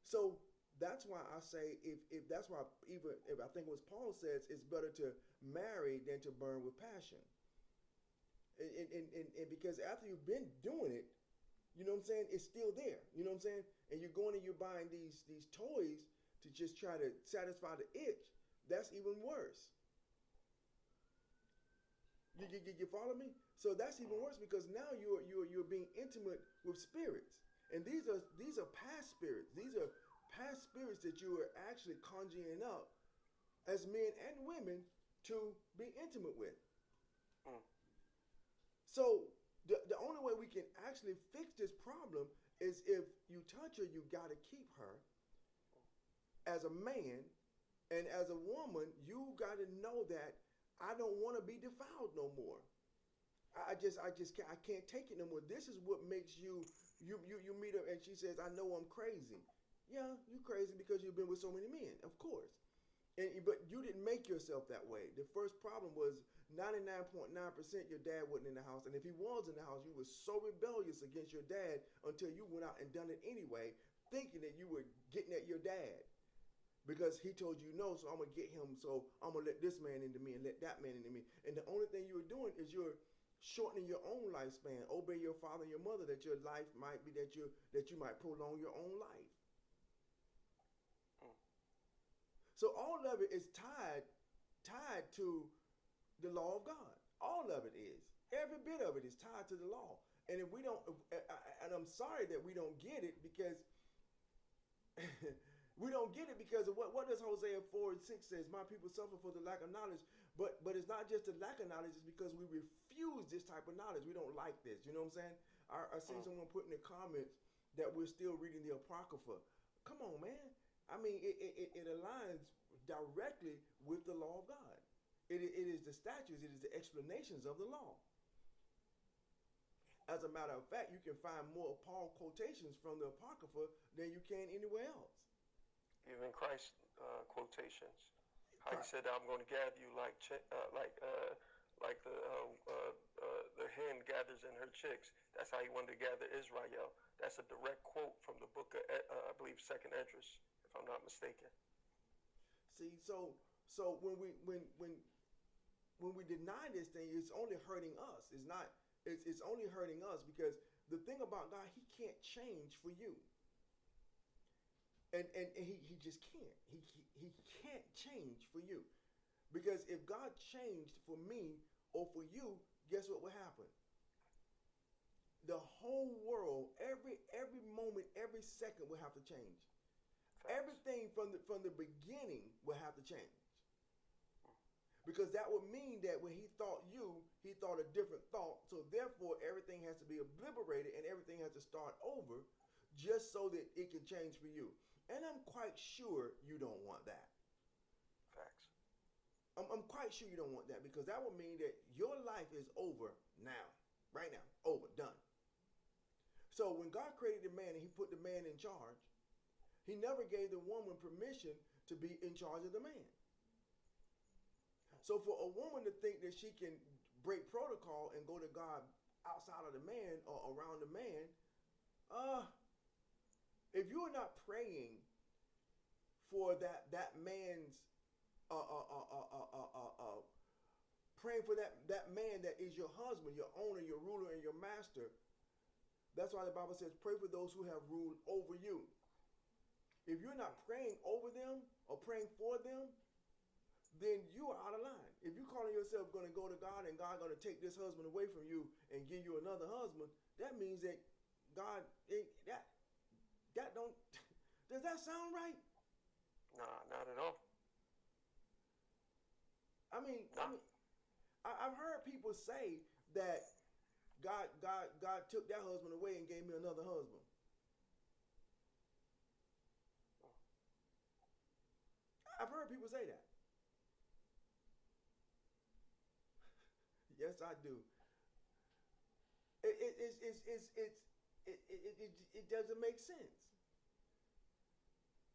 So that's why I say if that's why, even if I think what Paul says, it's better to marry than to burn with passion. And because after you've been doing it, you know what I'm saying, it's still there. You know what I'm saying? And you're going and you're buying these toys to just try to satisfy the itch. That's even worse. You follow me? So that's even worse because now you're being intimate with spirits, and these are past spirits. These are past spirits that you are actually conjuring up as men and women to be intimate with. Mm. So the only way we can actually fix this problem is if you touch her, you got to keep her as a man. And as a woman, you got to know that I don't want to be defiled no more. I can't take it no more. This is what makes you meet her and she says, I know I'm crazy. Yeah, you crazy because you've been with so many men, of course. But you didn't make yourself that way. The first problem was 99.9% your dad wasn't in the house. And if he was in the house, you were so rebellious against your dad until you went out and done it anyway, thinking that you were getting at your dad. Because he told you no, so I'm going to get him, so I'm going to let this man into me and let that man into me. And the only thing you're doing is you're shortening your own lifespan. Obey your father and your mother, that your life might be, that you might prolong your own life. So all of it is tied to the law of God. All of it is. Every bit of it is tied to the law. And if we don't, and I'm sorry that we don't get it, because we don't get it because of what does Hosea 4:6 says? My people suffer for the lack of knowledge. But it's not just the lack of knowledge, it's because we refuse this type of knowledge. We don't like this. You know what I'm saying? I seen someone put in the comments that we're still reading the Apocrypha. Come on, man. I mean, it aligns directly with the law of God. It is the statutes, it is the explanations of the law. As a matter of fact, you can find more Paul quotations from the Apocrypha than you can anywhere else. Even Christ quotations. How he said, "I'm going to gather you like the hen gathers in her chicks." That's how he wanted to gather Israel. That's a direct quote from the book of, I believe, Second Esdras, if I'm not mistaken. See, so when we deny this thing, it's only hurting us. It's only hurting us because the thing about God, he can't change for you. And he just can't. He can't change for you. Because if God changed for me or for you, guess what would happen? The whole world, every moment, every second will have to change. Facts. Everything from the beginning will have to change. Because that would mean that when he thought you, he thought a different thought. So therefore, everything has to be obliterated and everything has to start over just so that it can change for you. And I'm quite sure you don't want that. Facts. I'm quite sure you don't want that, because that would mean that your life is over now. Right now. Over. Done. So when God created the man and he put the man in charge, he never gave the woman permission to be in charge of the man. So for a woman to think that she can break protocol and go to God outside of the man or around the man, if you are not praying for that man's praying for that man that is your husband, your owner, your ruler, and your master, that's why the Bible says pray for those who have ruled over you. If you're not praying over them or praying for them, then you are out of line. If you're calling yourself going to go to God and God going to take this husband away from you and give you another husband, that means that God, that don't, does that sound right? Nah, not at all. I've heard people say that God took that husband away and gave me another husband. I've heard people say that. Yes, I do. It doesn't make sense.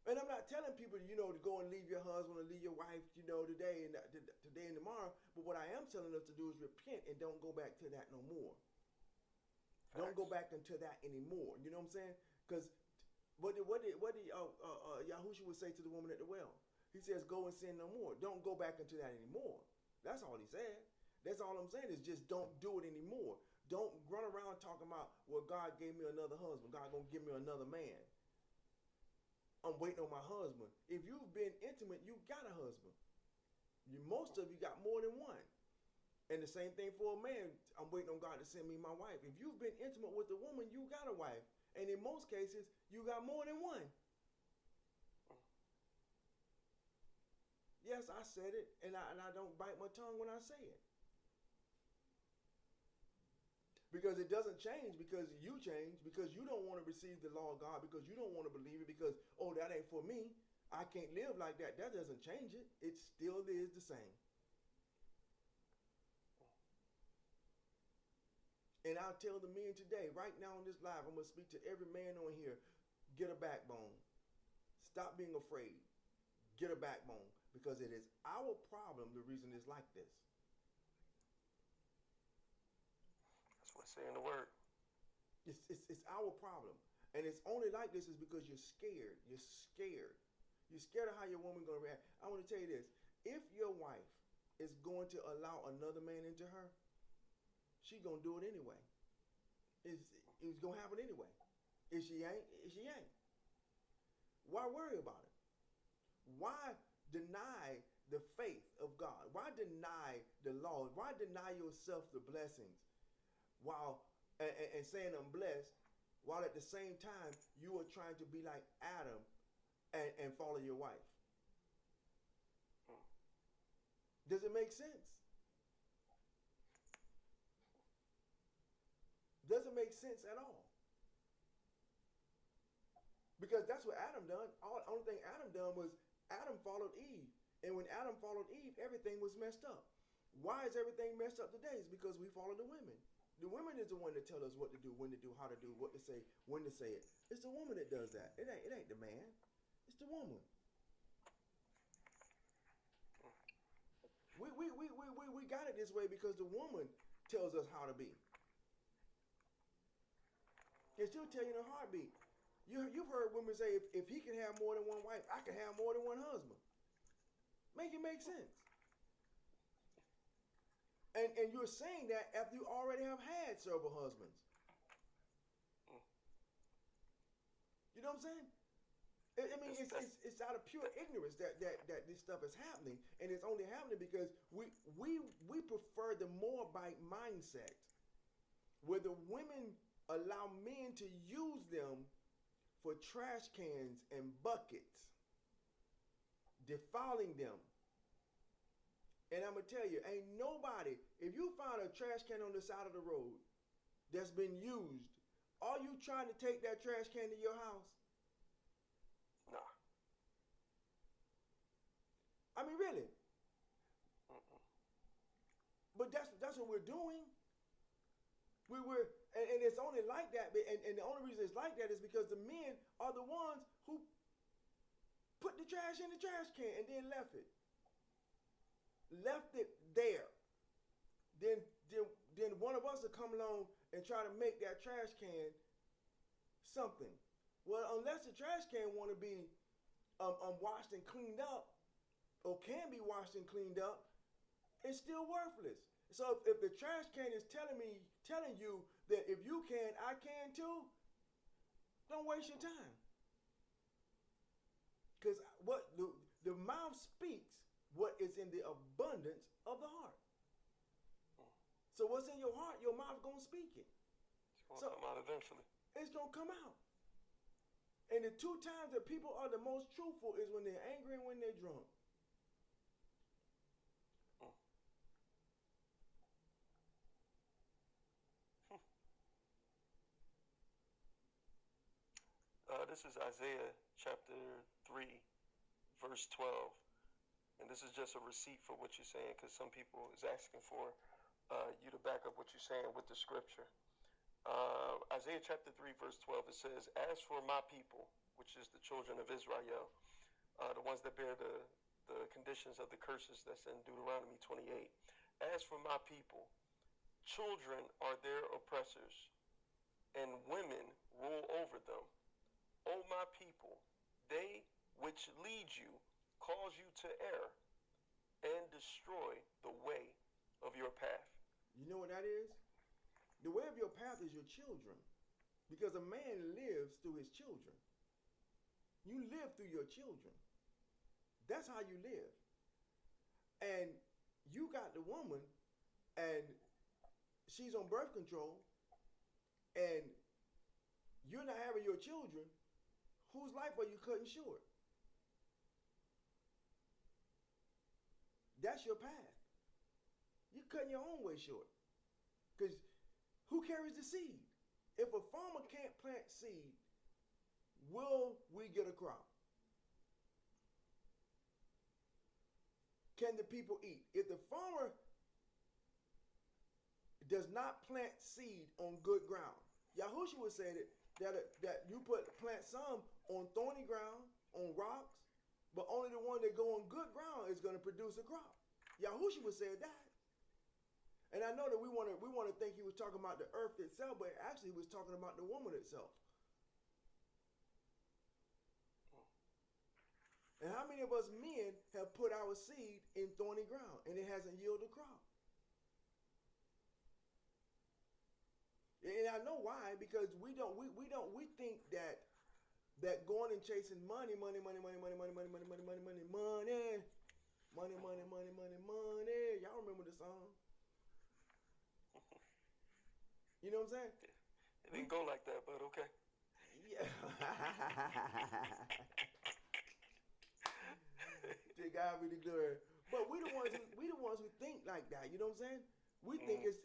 And I'm not telling people, to go and leave your husband or leave your wife, today and tomorrow. But what I am telling us to do is repent and don't go back to that no more. Facts. Don't go back into that anymore. You know what I'm saying? Because what did Yahushua would say to the woman at the well? He says, "Go and sin no more. Don't go back into that anymore." That's all he said. That's all I'm saying is just don't do it anymore. Don't run around talking about, well, God gave me another husband. God gonna give me another man. I'm waiting on my husband. If you've been intimate, you got a husband. Most of you got more than one. And the same thing for a man. I'm waiting on God to send me my wife. If you've been intimate with a woman, you got a wife. And in most cases, you got more than one. Yes, I said it, and I don't bite my tongue when I say it. Because it doesn't change because you change, because you don't want to receive the law of God, because you don't want to believe it, because, oh, that ain't for me. I can't live like that. That doesn't change it. It still is the same. And I'll tell the men today, right now on this live, I'm going to speak to every man on here. Get a backbone. Stop being afraid. Get a backbone. Because it is our problem, the reason it's like this. by saying the word. It's our problem. And it's only like this is because you're scared. You're scared. You're scared of how your woman going to react. I want to tell you this. If your wife is going to allow another man into her, she's going to do it anyway. It's going to happen anyway. If she ain't, she ain't. Why worry about it? Why deny the faith of God? Why deny the law? Why deny yourself the blessings while and saying I'm blessed, while at the same time you are trying to be like Adam and follow your wife? Does it make sense? Doesn't make sense at all. Because that's what Adam done. Only thing Adam done was Adam followed Eve. And when Adam followed Eve, everything was messed up. Why is everything messed up today? It's because we follow the women. The women is the one that tell us what to do, when to do, how to do, what to say, when to say it. It's the woman that does that. It ain't the man. It's the woman. We got it this way because the woman tells us how to be. And she'll tell you in a heartbeat. You've heard women say, if he can have more than one wife, I can have more than one husband. Make it make sense. And you're saying that after you already have had several husbands. You know what I'm saying? I mean, it's out of pure ignorance that this stuff is happening, and it's only happening because we prefer the Moabite mindset, where the women allow men to use them for trash cans and buckets, defiling them. And I'm going to tell you, ain't nobody, if you find a trash can on the side of the road that's been used, are you trying to take that trash can to your house? Nah. I mean, really. But that's what we're doing. And it's only like that, and the only reason it's like that is because the men are the ones who put the trash in the trash can and then left it there. Then one of us will come along and try to make that trash can something. Well, unless the trash can want to be washed and cleaned up, or can be washed and cleaned up, it's still worthless. So if the trash can is telling you that if you can, I can too, don't waste your time. Because what the mouth speaks what is in the abundance of the heart. So what's in your heart, your mouth gonna speak it. It's gonna come out eventually. It's gonna come out. And the two times that people are the most truthful is when they're angry and when they're drunk. This is Isaiah chapter 3, verse 12. And this is just a receipt for what you're saying, because some people is asking for you to back up what you're saying with the scripture. Isaiah chapter 3, verse 12, it says, as for my people, which is the children of Israel, the ones that bear the conditions of the curses that's in Deuteronomy 28. As for my people, children are their oppressors, and women rule over them. O my people, they which lead you cause you to err and destroy the way of your path. You know what that is? The way of your path is your children. Because a man lives through his children. You live through your children. That's how you live. And you got the woman, and she's on birth control, and you're not having your children. Whose life are you cutting short? That's your path. You're cutting your own way short. Because who carries the seed? If a farmer can't plant seed, will we get a crop? Can the people eat? If the farmer does not plant seed on good ground, Yahushua would say that you plant some on thorny ground, on rocks, but only the one that go on good ground is going to produce a crop. Yahushua said that. And I know that we want to think he was talking about the earth itself, but actually he was talking about the woman itself. And how many of us men have put our seed in thorny ground and it hasn't yielded a crop? And I know why, because we think that going and chasing money. Y'all remember the song? You know what I'm saying? It didn't go like that, but okay. Yeah. To God be the glory. But we the ones who think like that. You know what I'm saying? We think it's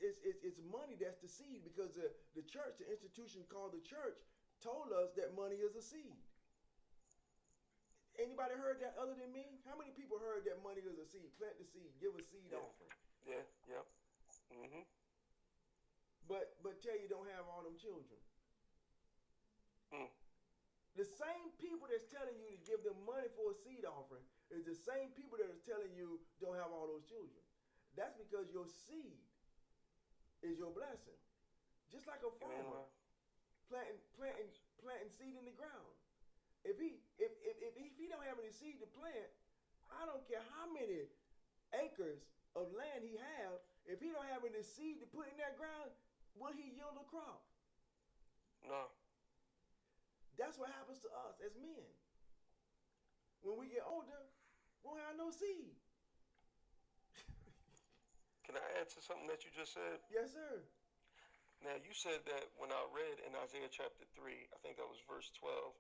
money that's the seed, because the church, the institution called the church, told us that money is a seed. Anybody heard that other than me? How many people heard that money is a seed? Plant the seed, give a seed offering. Yeah, yeah. Mm-hmm. But tell you don't have all them children. Mm. The same people that's telling you to give them money for a seed offering is the same people that are telling you don't have all those children. That's because your seed is your blessing. Just like a farmer planting seed in the ground. If he don't have any seed to plant, I don't care how many acres of land he have. If he don't have any seed to put in that ground, will he yield a crop? No. That's what happens to us as men. When we get older, we don't have no seed. Can I add to something that you just said? Yes, sir. Now, you said that when I read in Isaiah chapter 3, I think that was verse 12,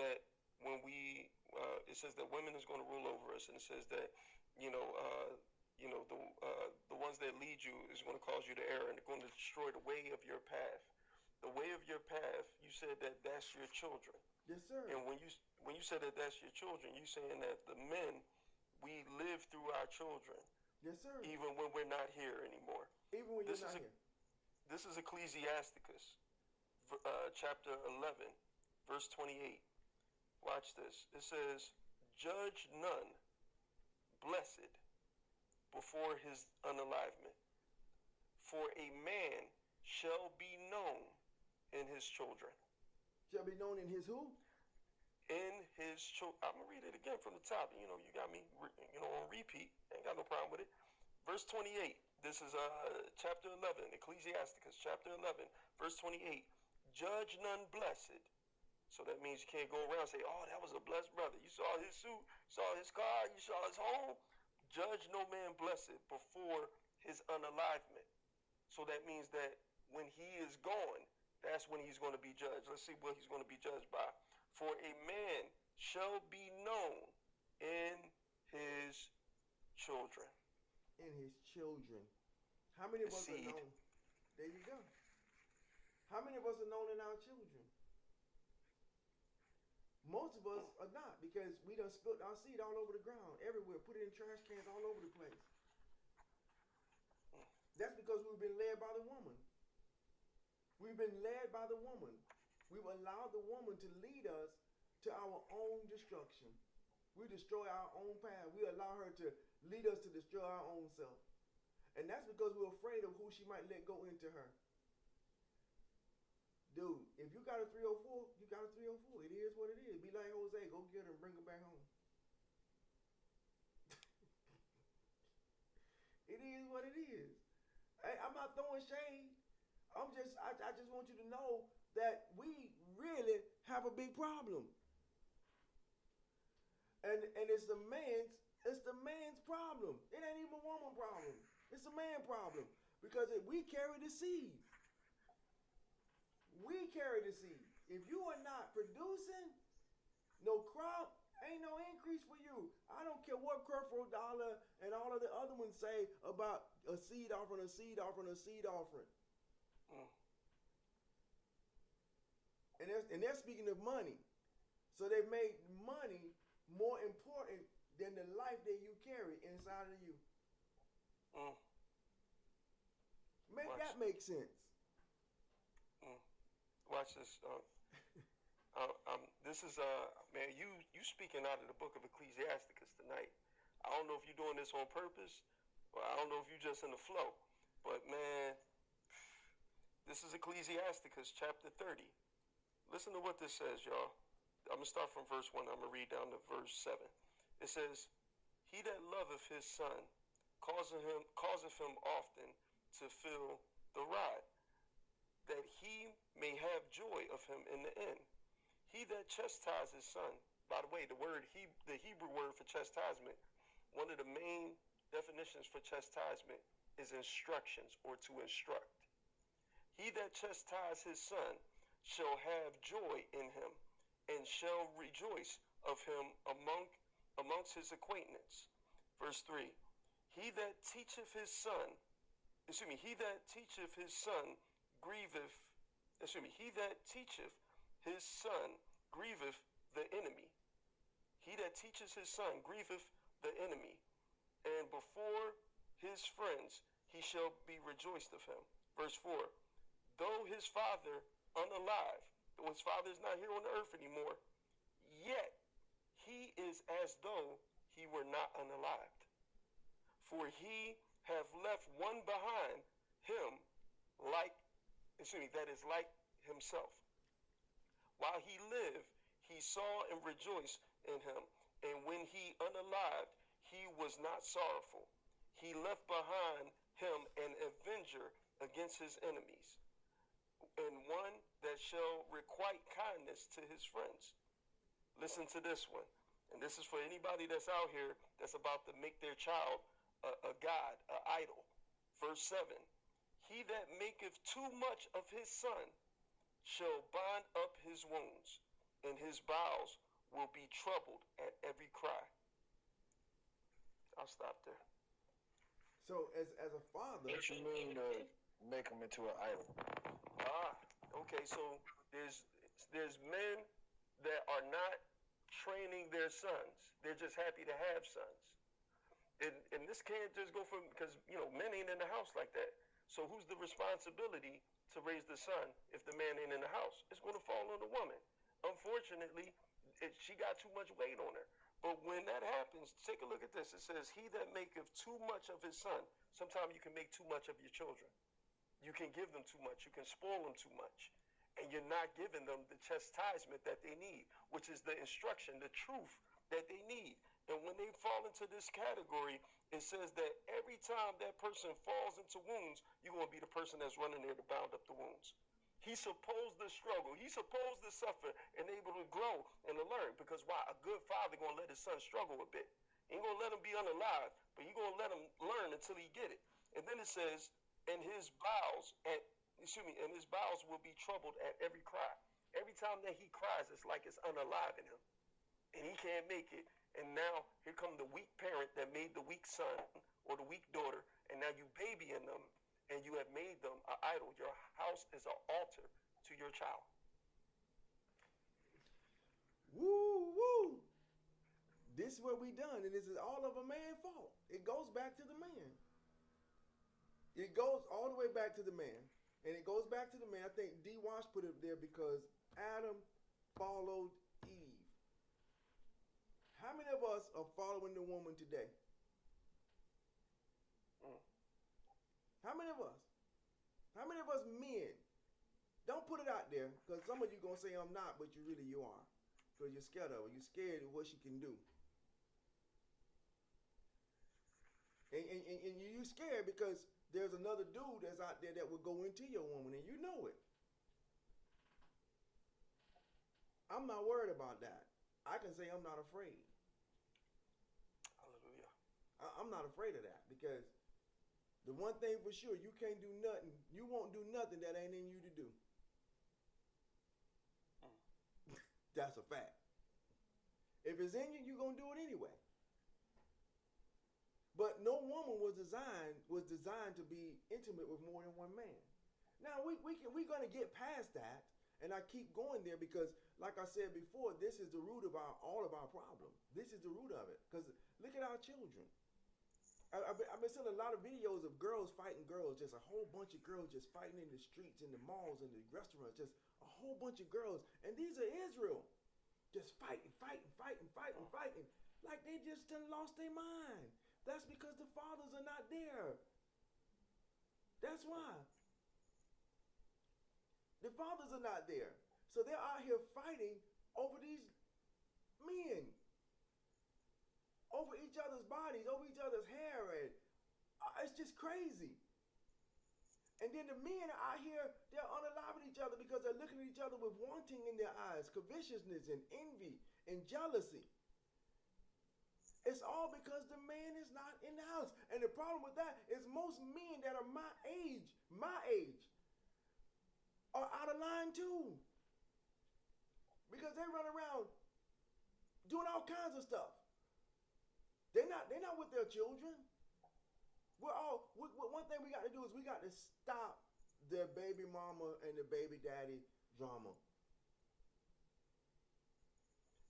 that when it says that women is going to rule over us, and it says that, the ones that lead you is going to cause you to err, and they're going to destroy the way of your path. The way of your path, you said that that's your children. Yes, sir. And when you said that that's your children, you saying that the men, we live through our children. Yes, sir. Even when we're not here anymore. Even when you're not here. This is Ecclesiasticus, chapter 11, verse 28. Watch this. It says, "Judge none, blessed, before his unalivement. For a man shall be known in his children." Shall be known in his who? In his children. I'm going to read it again from the top. You got me, on repeat. Ain't got no problem with it. Verse 28. This is chapter 11, Ecclesiasticus, chapter 11, verse 28. "Judge none blessed." So that means you can't go around and say, "Oh, that was a blessed brother. You saw his suit, you saw his car, you saw his home." Judge no man blessed before his unalivement. So that means that when he is gone, that's when he's going to be judged. Let's see what he's going to be judged by. "For a man shall be known in his children." In his children. How many of us are known? There you go. How many of us are known in our children? Most of us are not, because we done spilt our seed all over the ground, everywhere, put it in trash cans all over the place. That's because we've been led by the woman. We've been led by the woman. We've allowed the woman to lead us to our own destruction. We destroy our own path. We allow her to lead us to destroy our own self. And that's because we're afraid of who she might let go into her. Dude, if you got a 304, you got a 304. It is what it is. Be like Jose, go get her and bring her back home. It is what it is. I'm not throwing shade. I just want you to know that we really have a big problem. And it's the man's problem. It ain't even a woman problem. It's a man problem. Because we carry the seed. We carry the seed. If you are not producing, no crop, ain't no increase for you. I don't care what Creflo Dollar and all of the other ones say about a seed offering, a seed offering, a seed offering. And they're speaking of money. So they've made money more important than the life that you carry inside of you. That makes sense. Watch this. This is man, you speaking out of the book of Ecclesiasticus tonight. I don't know if you're doing this on purpose, or I don't know if you're just in the flow. But man, this is Ecclesiasticus chapter 30. Listen to what this says, y'all. I'm going to start from verse 1. I'm going to read down to verse 7. It says, he that loveth his son causeth him often to feel the rod, that he may have joy of him in the end. He that chastises his son, by the way, the Hebrew word for chastisement, one of the main definitions for chastisement is instructions or to instruct. He that chastises his son shall have joy in him, and shall rejoice of him amongst his acquaintance. Verse 3, he that teacheth his son grieveth, he that teacheth his son grieveth the enemy. He that teaches his son grieveth the enemy, and before his friends he shall be rejoiced of him. Verse 4, though his father unalive, though his father is not here on the earth anymore, yet he is as though he were not unalived. For he have left one behind him that is like himself. While he lived, he saw and rejoiced in him, and when he unalived, he was not sorrowful. He left behind him an avenger against his enemies, and one that shall requite kindness to his friends. Listen to this one, and this is for anybody that's out here that's about to make their child a god, an idol. Verse 7, he that maketh too much of his son shall bind up his wounds, and his bowels will be troubled at every cry. I'll stop there. So as a father, What you mean to make them into an idol? Okay, so there's men that are not training their sons. They're just happy to have sons. And this can't just go from, because, men ain't in the house like that. So who's the responsibility to raise the son if the man ain't in the house? It's going to fall on the woman. Unfortunately, she got too much weight on her. But when that happens, take a look at this. It says, he that maketh too much of his son. Sometimes you can make too much of your children. You can give them too much. You can spoil them too much. And you're not giving them the chastisement that they need, which is the instruction, the truth that they need. And when they fall into this category, it says that every time that person falls into wounds, you're going to be the person that's running there to bound up the wounds. He's supposed to struggle. He's supposed to suffer and able to grow and to learn. Because why? A good father going to let his son struggle a bit. He ain't going to let him be unalive, but he's going to let him learn until he get it. And then it says, and his bowels will be troubled at every cry. Every time that he cries, it's like it's unalive in him. And he can't make it. And now here come the weak parent that made the weak son or the weak daughter, and now you babying them, and you have made them an idol. Your house is an altar to your child. woo, woo. This is what we done, and this is all of a man's fault. It goes back to the man. It goes all the way back to the man. And it goes back to the man. I think D. Wash put it there because Adam followed Eve. How many of us are following the woman today? How many of us? How many of us men? Don't put it out there, because some of you going to say I'm not, but you are. Because you're scared of her. You're scared of what she can do. And you're scared because there's another dude that's out there that will go into your woman, and you know it. I'm not worried about that. I can say I'm not afraid. Hallelujah. I'm not afraid of that, because the one thing for sure, you can't do nothing. You won't do nothing that ain't in you to do. That's a fact. If it's in you, you're going to do it anyway. But no woman was designed to be intimate with more than one man. Now, we're going to get past that, and I keep going there because, like I said before, this is the root of all of our problems. This is the root of it, because look at our children. I've been seeing a lot of videos of girls fighting girls, just a whole bunch of girls just fighting in the streets, in the malls, in the restaurants, just a whole bunch of girls. And these are Israel, just fighting, like they just done lost their mind. That's because the fathers are not there. That's why. The fathers are not there. So they're out here fighting over these men, over each other's bodies, over each other's hair, and it's just crazy. And then the men are out here, they're unaliving each other because they're looking at each other with wanting in their eyes, covetousness and envy and jealousy. It's all because the man is not in the house. And the problem with that is most men that are my age, are out of line too. Because they run around doing all kinds of stuff. They're not with their children. One thing we got to do is we got to stop the baby mama and the baby daddy drama.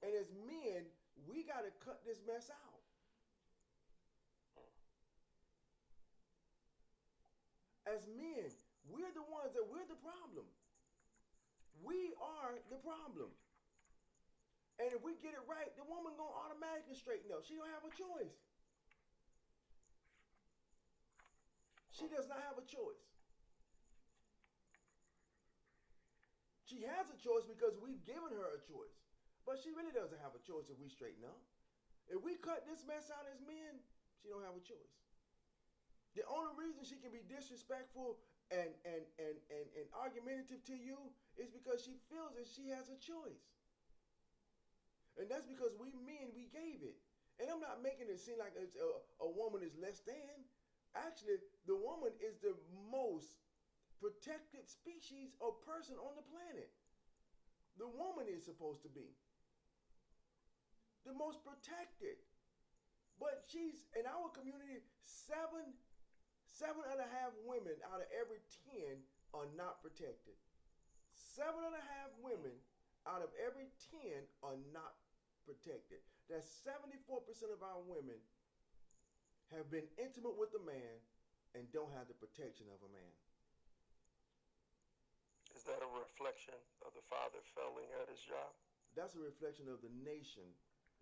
And as men, we got to cut this mess out. As men, we're the problem. We are the problem. And if we get it right, the woman gonna automatically straighten up. She don't have a choice. She does not have a choice. She has a choice because we've given her a choice. But she really doesn't have a choice if we straighten up. If we cut this mess out as men, she don't have a choice. The only reason she can be disrespectful and argumentative to you is because she feels that she has a choice. And that's because we men, we gave it. And I'm not making it seem like it's a woman is less than. Actually, the woman is the most protected species or person on the planet. The woman is supposed to be the most protected. But she's, in our community, 7.5 women out of every 10 are not protected. 7.5 women out of every 10 are not protected. That's 74% of our women have been intimate with a man and don't have the protection of a man. Is that a reflection of the father failing at his job? That's a reflection of the nation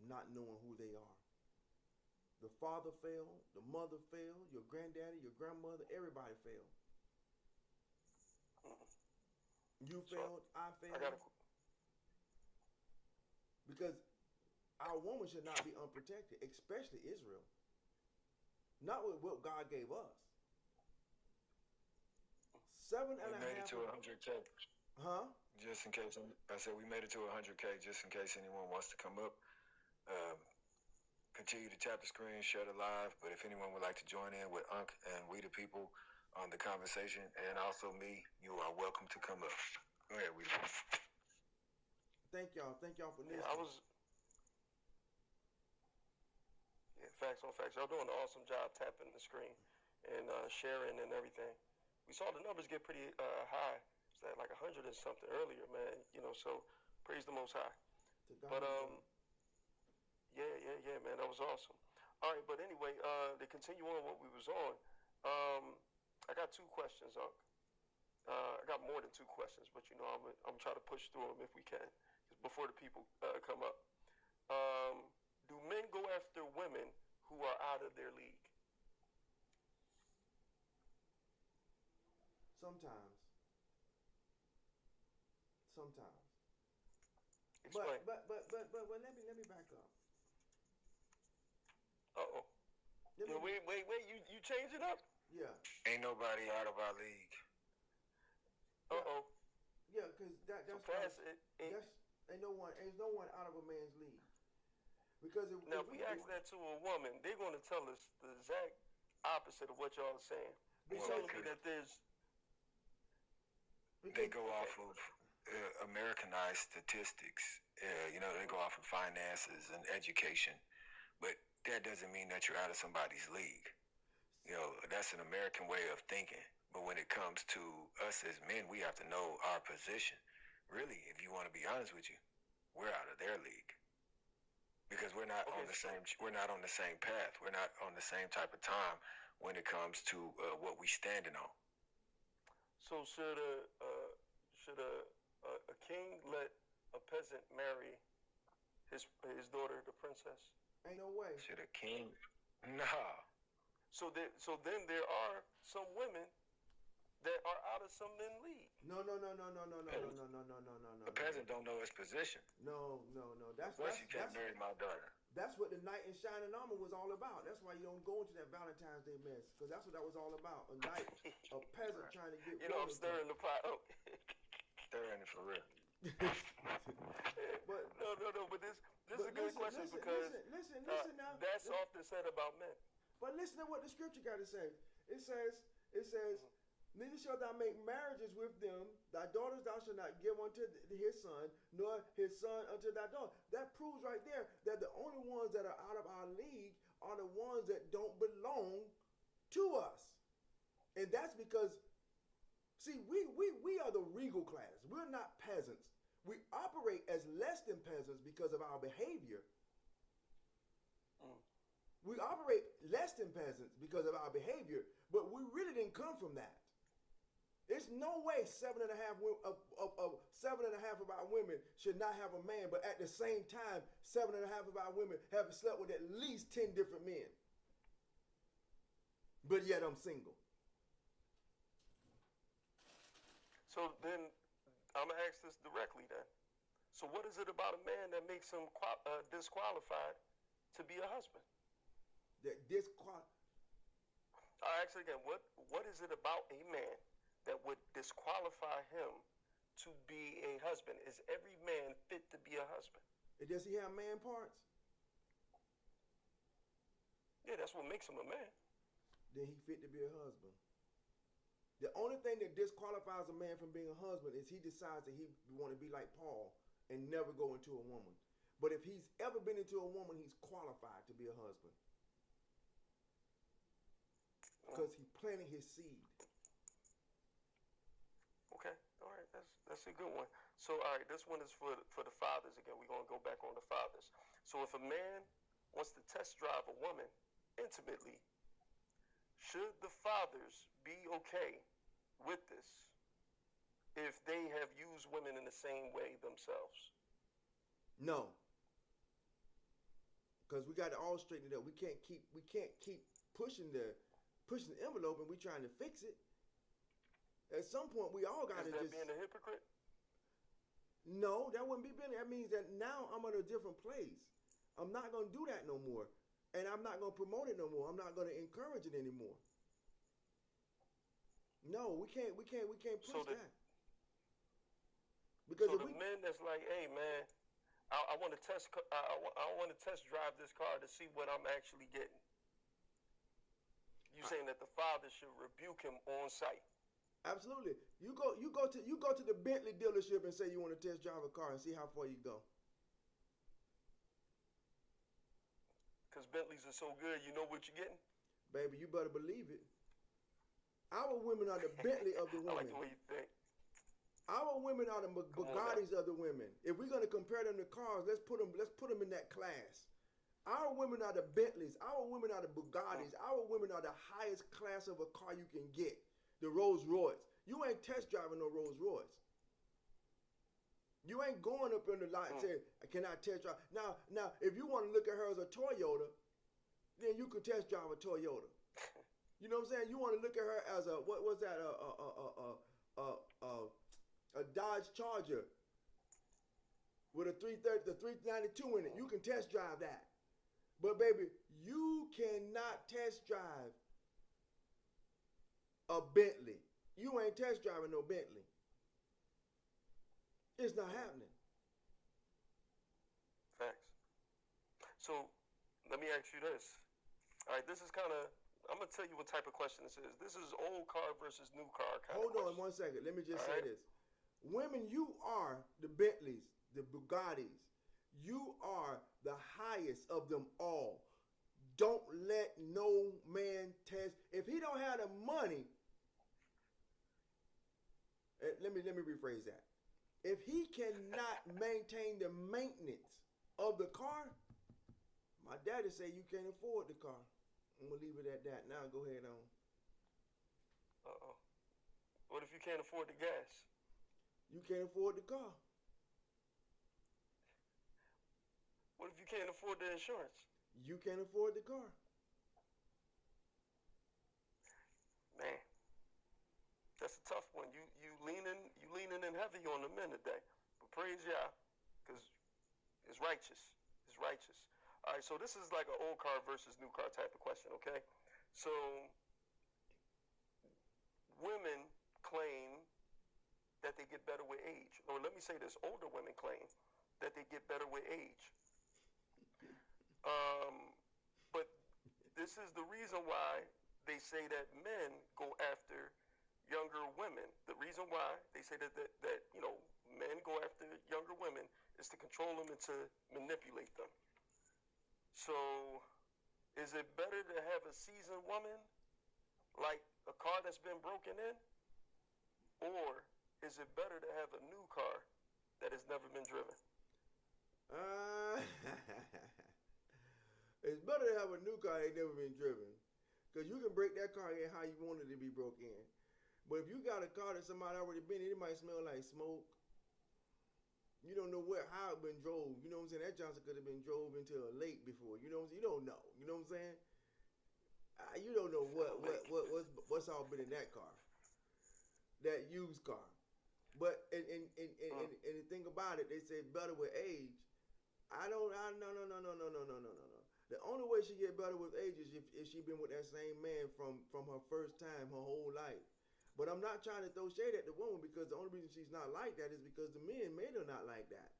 not knowing who they are. The father failed, the mother failed, your granddaddy, your grandmother, everybody failed. You failed, I failed. Because our woman should not be unprotected, especially Israel. Not with what God gave us. 7.5. We made it to 100K. Huh? Just in case, I said we made it to 100K just in case anyone wants to come up. Continue to tap the screen, share the live. But if anyone would like to join in with Unc and we the people on the conversation, and also me, you are welcome to come up. Go ahead, we. Thank y'all for listening. Facts on facts. Y'all doing an awesome job tapping the screen and sharing and everything. We saw the numbers get pretty high. It's at like 100 and something earlier, man. You know, so praise the Most High. But yeah, man, that was awesome. All right, but anyway, to continue on what we was on, I got 2 questions, Unc. I got more than 2 questions, but you know, I'm trying to push through them if we can, before the people come up. Do men go after women who are out of their league? Sometimes. Explain. But let me back up. Uh-oh. Wait, you change it up? Yeah. Ain't nobody out of our league. Uh-oh. Yeah, because that's ain't no one out of a man's league. Because if we ask that to a woman, they're going to tell us the exact opposite of what y'all are saying. They're telling me that they go off of Americanized statistics. They go off of finances and education. But that doesn't mean that you're out of somebody's league. That's an American way of thinking. But when it comes to us as men, we have to know our position. Really, if you want to be honest with you, we're out of their league. Because we're not on the same path. We're not on the same type of time when it comes to what we standing on. So should a king let a peasant marry his daughter, the princess? Ain't no way. Should a king? Nah. So then there are some women that are out of some men's league. No. A peasant don't know his position. No. Plus, you can't marry my daughter. That's what the knight in shining armor was all about. That's why you don't go into that Valentine's Day mess, because that's what that was all about. A knight, a peasant trying to get. You know, I'm stirring the pot up. Stirring it for real. But no. But this is a good question because listen now. That's often said about men. But listen to what the scripture got to say. It says, neither shalt thou make marriages with them. Thy daughters thou shalt not give unto his son, nor his son unto thy daughter. That proves right there that the only ones that are out of our league are the ones that don't belong to us. And that's because, see, we are the regal class. We're not peasants. We operate as less than peasants because of our behavior. We operate less than peasants because of our behavior, but we really didn't come from that. There's no way 7.5 of our women should not have a man, but at the same time, 7.5 of our women have slept with at least 10 different men. But yet I'm single. So then I'm going to ask this directly then. So what is it about a man that makes him disqualified to be a husband? I'll ask it again. What is it about a man that would disqualify him to be a husband? Is every man fit to be a husband? Does he have man parts? Yeah, that's what makes him a man. Then he fit to be a husband. The only thing that disqualifies a man from being a husband is he decides that he want to be like Paul and never go into a woman. But if he's ever been into a woman, he's qualified to be a husband. Because he planted his seed. Okay, all right, that's a good one. So, all right, this one is for the fathers again. We're gonna go back on the fathers. So, if a man wants to test drive a woman intimately, should the fathers be okay with this if they have used women in the same way themselves? No, because we got to all straighten it up. We can't keep pushing the envelope and we trying to fix it. At some point, we all got to just. Is that being a hypocrite? No, that wouldn't be being. That means that now I'm at a different place. I'm not going to do that no more, and I'm not going to promote it no more. I'm not going to encourage it anymore. No, we can't push that. Because so the men that's like, hey man, I want to test. I want to test drive this car to see what I'm actually getting. You saying that the father should rebuke him on sight? Absolutely. You go to the Bentley dealership and say you want to test drive a car and see how far you go. Because Bentleys are so good, you know what you're getting? Baby, you better believe it. Our women are the Bentley of the women. I like the way you think. Our women are the Bugattis of the women. If we're going to compare them to cars, let's put them in that class. Our women are the Bentleys. Our women are the Bugattis. Our women are the highest class of a car you can get. The Rolls Royce. You ain't test driving no Rolls Royce. You ain't going up in the lot and saying, can I test drive? Now, if you want to look at her as a Toyota, then you can test drive a Toyota. You know what I'm saying? You want to look at her as a, what was that? A Dodge Charger with a 330, the 392 in it. You can test drive that. But baby, you cannot test drive a Bentley. You ain't test driving no Bentley. It's not happening. Facts. So let me ask you this. All right, this is kind of, I'm going to tell you what type of question this is. This is old car versus new car kind of question. Hold on 1 second. Let me just say this. Women, you are the Bentleys, the Bugattis. You are the highest of them all. Don't let no man test. If he don't have the money, let me rephrase that. If he cannot maintain the maintenance of the car, my daddy say you can't afford the car. I'm gonna leave it at that. Now go ahead on. What if you can't afford the gas? You can't afford the car. What if you can't afford the insurance? You can't afford the car. Man. That's a tough one. You leaning in heavy on the men today. But praise Yah, because it's righteous. It's righteous. All right, so this is like an old car versus new car type of question, okay? So women claim that they get better with age. Or let me say this, older women claim that they get better with age. But this is the reason why they say that men go after younger women. The reason why they say that men go after younger women is to control them and to manipulate them. So is it better to have a seasoned woman like a car that's been broken in? Or is it better to have a new car that has never been driven? It's better to have a new car that ain't never been driven. Because you can break that car in how you want it to be broke in. But if you got a car that somebody already been in, it might smell like smoke. You don't know how it been drove. You know what I'm saying? That Johnson could have been drove into a lake before. You know what I'm saying? You don't know. You know what I'm saying? You don't know what's all been in that car. That used car. But and the thing about it, they say better with age. No. The only way she get better with age is if she been with that same man from her first time her whole life. But I'm not trying to throw shade at the woman, because the only reason she's not like that is because the men made her not like that.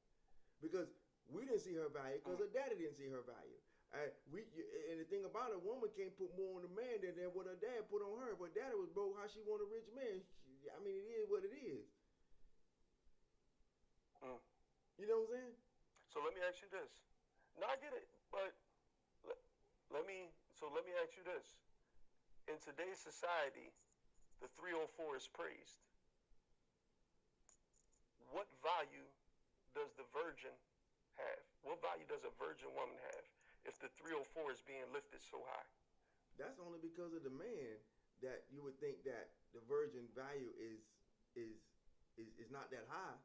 Because we didn't see her value, because her daddy didn't see her value. And the thing about it, a woman can't put more on the man than what her dad put on her. If her daddy was broke, how she want a rich man? It is what it is. You know what I'm saying? So let me ask you this. No, I get it, but let me ask you this. In today's society, the 304 is praised. What value does the virgin have? What value does a virgin woman have if the 304 is being lifted so high? That's only because of the man that you would think that the virgin value is not that high.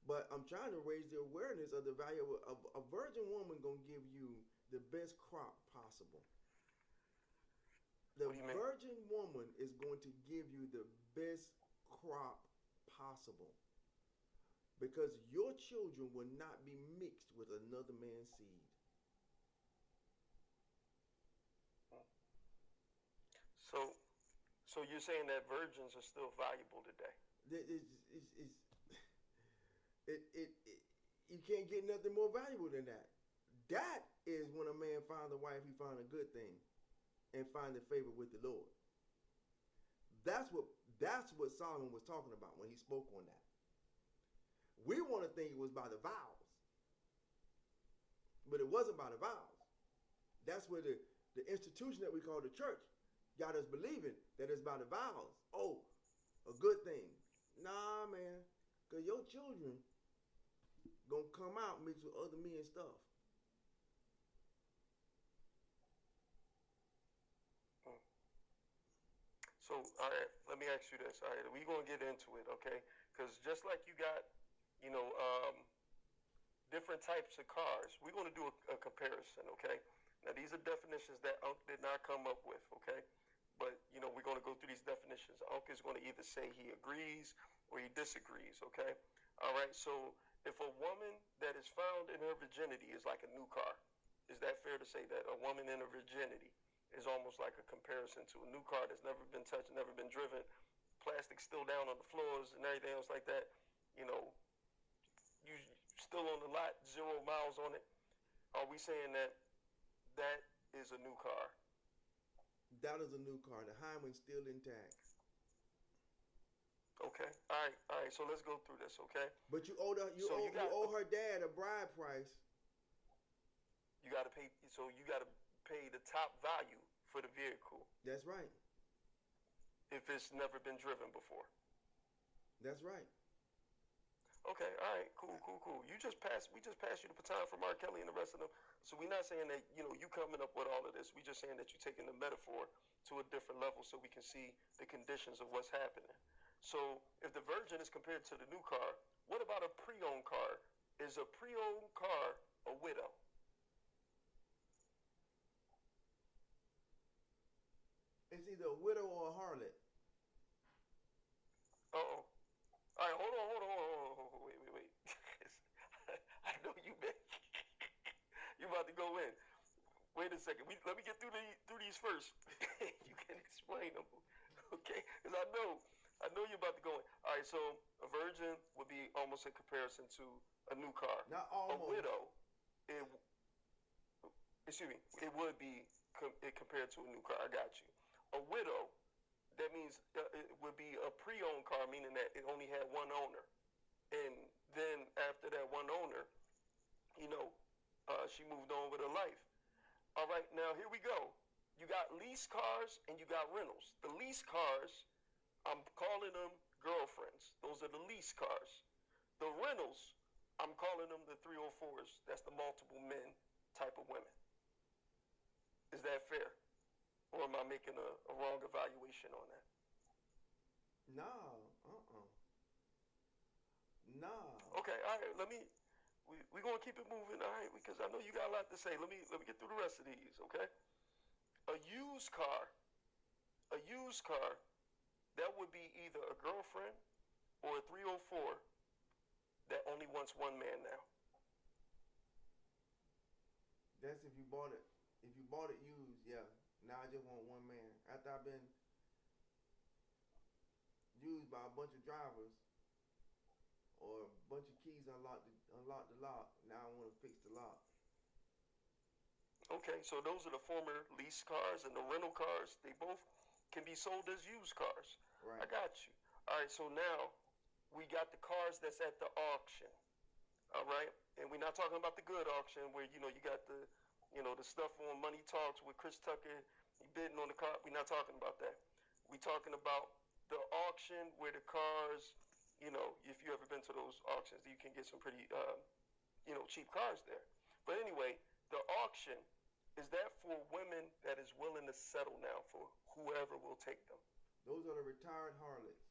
But I'm trying to raise the awareness of the value of a virgin woman gonna give you the best crop possible. The virgin woman is going to give you the best crop possible, because your children will not be mixed with another man's seed. So you're saying that virgins are still valuable today? You can't get nothing more valuable than that. That is when a man finds a wife, he finds a good thing and find the favor with the Lord. That's what Solomon was talking about when he spoke on that. We want to think it was by the vows, but it wasn't by the vows. That's where the institution that we call the church got us believing that it's by the vows. Oh, a good thing. Nah, man, because your children gonna come out mixed with other men's stuff. So, all right, let me ask you this. All right, we're going to get into it, okay? Because just like you got, different types of cars, we're going to do a comparison, okay? Now, these are definitions that Unc did not come up with, okay? But, we're going to go through these definitions. Unc is going to either say he agrees or he disagrees, okay? All right, so if a woman that is found in her virginity is like a new car, is that fair to say that a woman in her virginity is almost like a comparison to a new car that's never been touched, never been driven, plastic still down on the floors and everything else like that? You still on the lot, 0 miles on it. Are we saying that is a new car? That is a new car. The Hyman's still intact. Okay. All right. So let's go through this, okay? But you owe her dad a bride price. You got to pay. So you got to pay the top value for the vehicle. That's right. If it's never been driven before. That's right. Okay, all right, cool. We just passed you the baton from R. Kelly and the rest of them. So we're not saying that, you coming up with all of this. We're just saying that you're taking the metaphor to a different level so we can see the conditions of what's happening. So if the virgin is compared to the new car, what about a pre-owned car? Is a pre-owned car a widow? It's either a widow or a harlot. to go in. Wait a second. Let me get through these first. You can explain them, okay? Because I know you're about to go in. All right. So a virgin would be almost in comparison to a new car. Not almost. A widow, it would be compared to a new car. I got you. A widow, that means it would be a pre-owned car, meaning that it only had one owner. And then after that one owner, she moved on with her life. All right, now here we go. You got lease cars and you got rentals. The lease cars, I'm calling them girlfriends. Those are the lease cars. The rentals, I'm calling them the 304s. That's the multiple men type of women. Is that fair? Or am I making a wrong evaluation on that? No, Nah. Okay, all right, we're going to keep it moving, all right, because I know you got a lot to say. Let me get through the rest of these, okay? A used car, that would be either a girlfriend or a 304 that only wants one man now. That's if you bought it. If you bought it used, yeah. Now I just want one man. After I've been used by a bunch of drivers or a bunch of keys unlocked the lock, now I want to fix the lock. Okay, so those are the former lease cars and the rental cars. They both can be sold as used cars. Right. I got you. All right, so now we got the cars that's at the auction. All right, and we're not talking about the good auction where you got the stuff on Money Talks with Chris Tucker bidding on the car. We're not talking about that. We're talking about the auction where the cars, if you ever been to those auctions, you can get some pretty, cheap cars there. But anyway, the auction, is that for women that is willing to settle now for whoever will take them? Those are the retired harlots.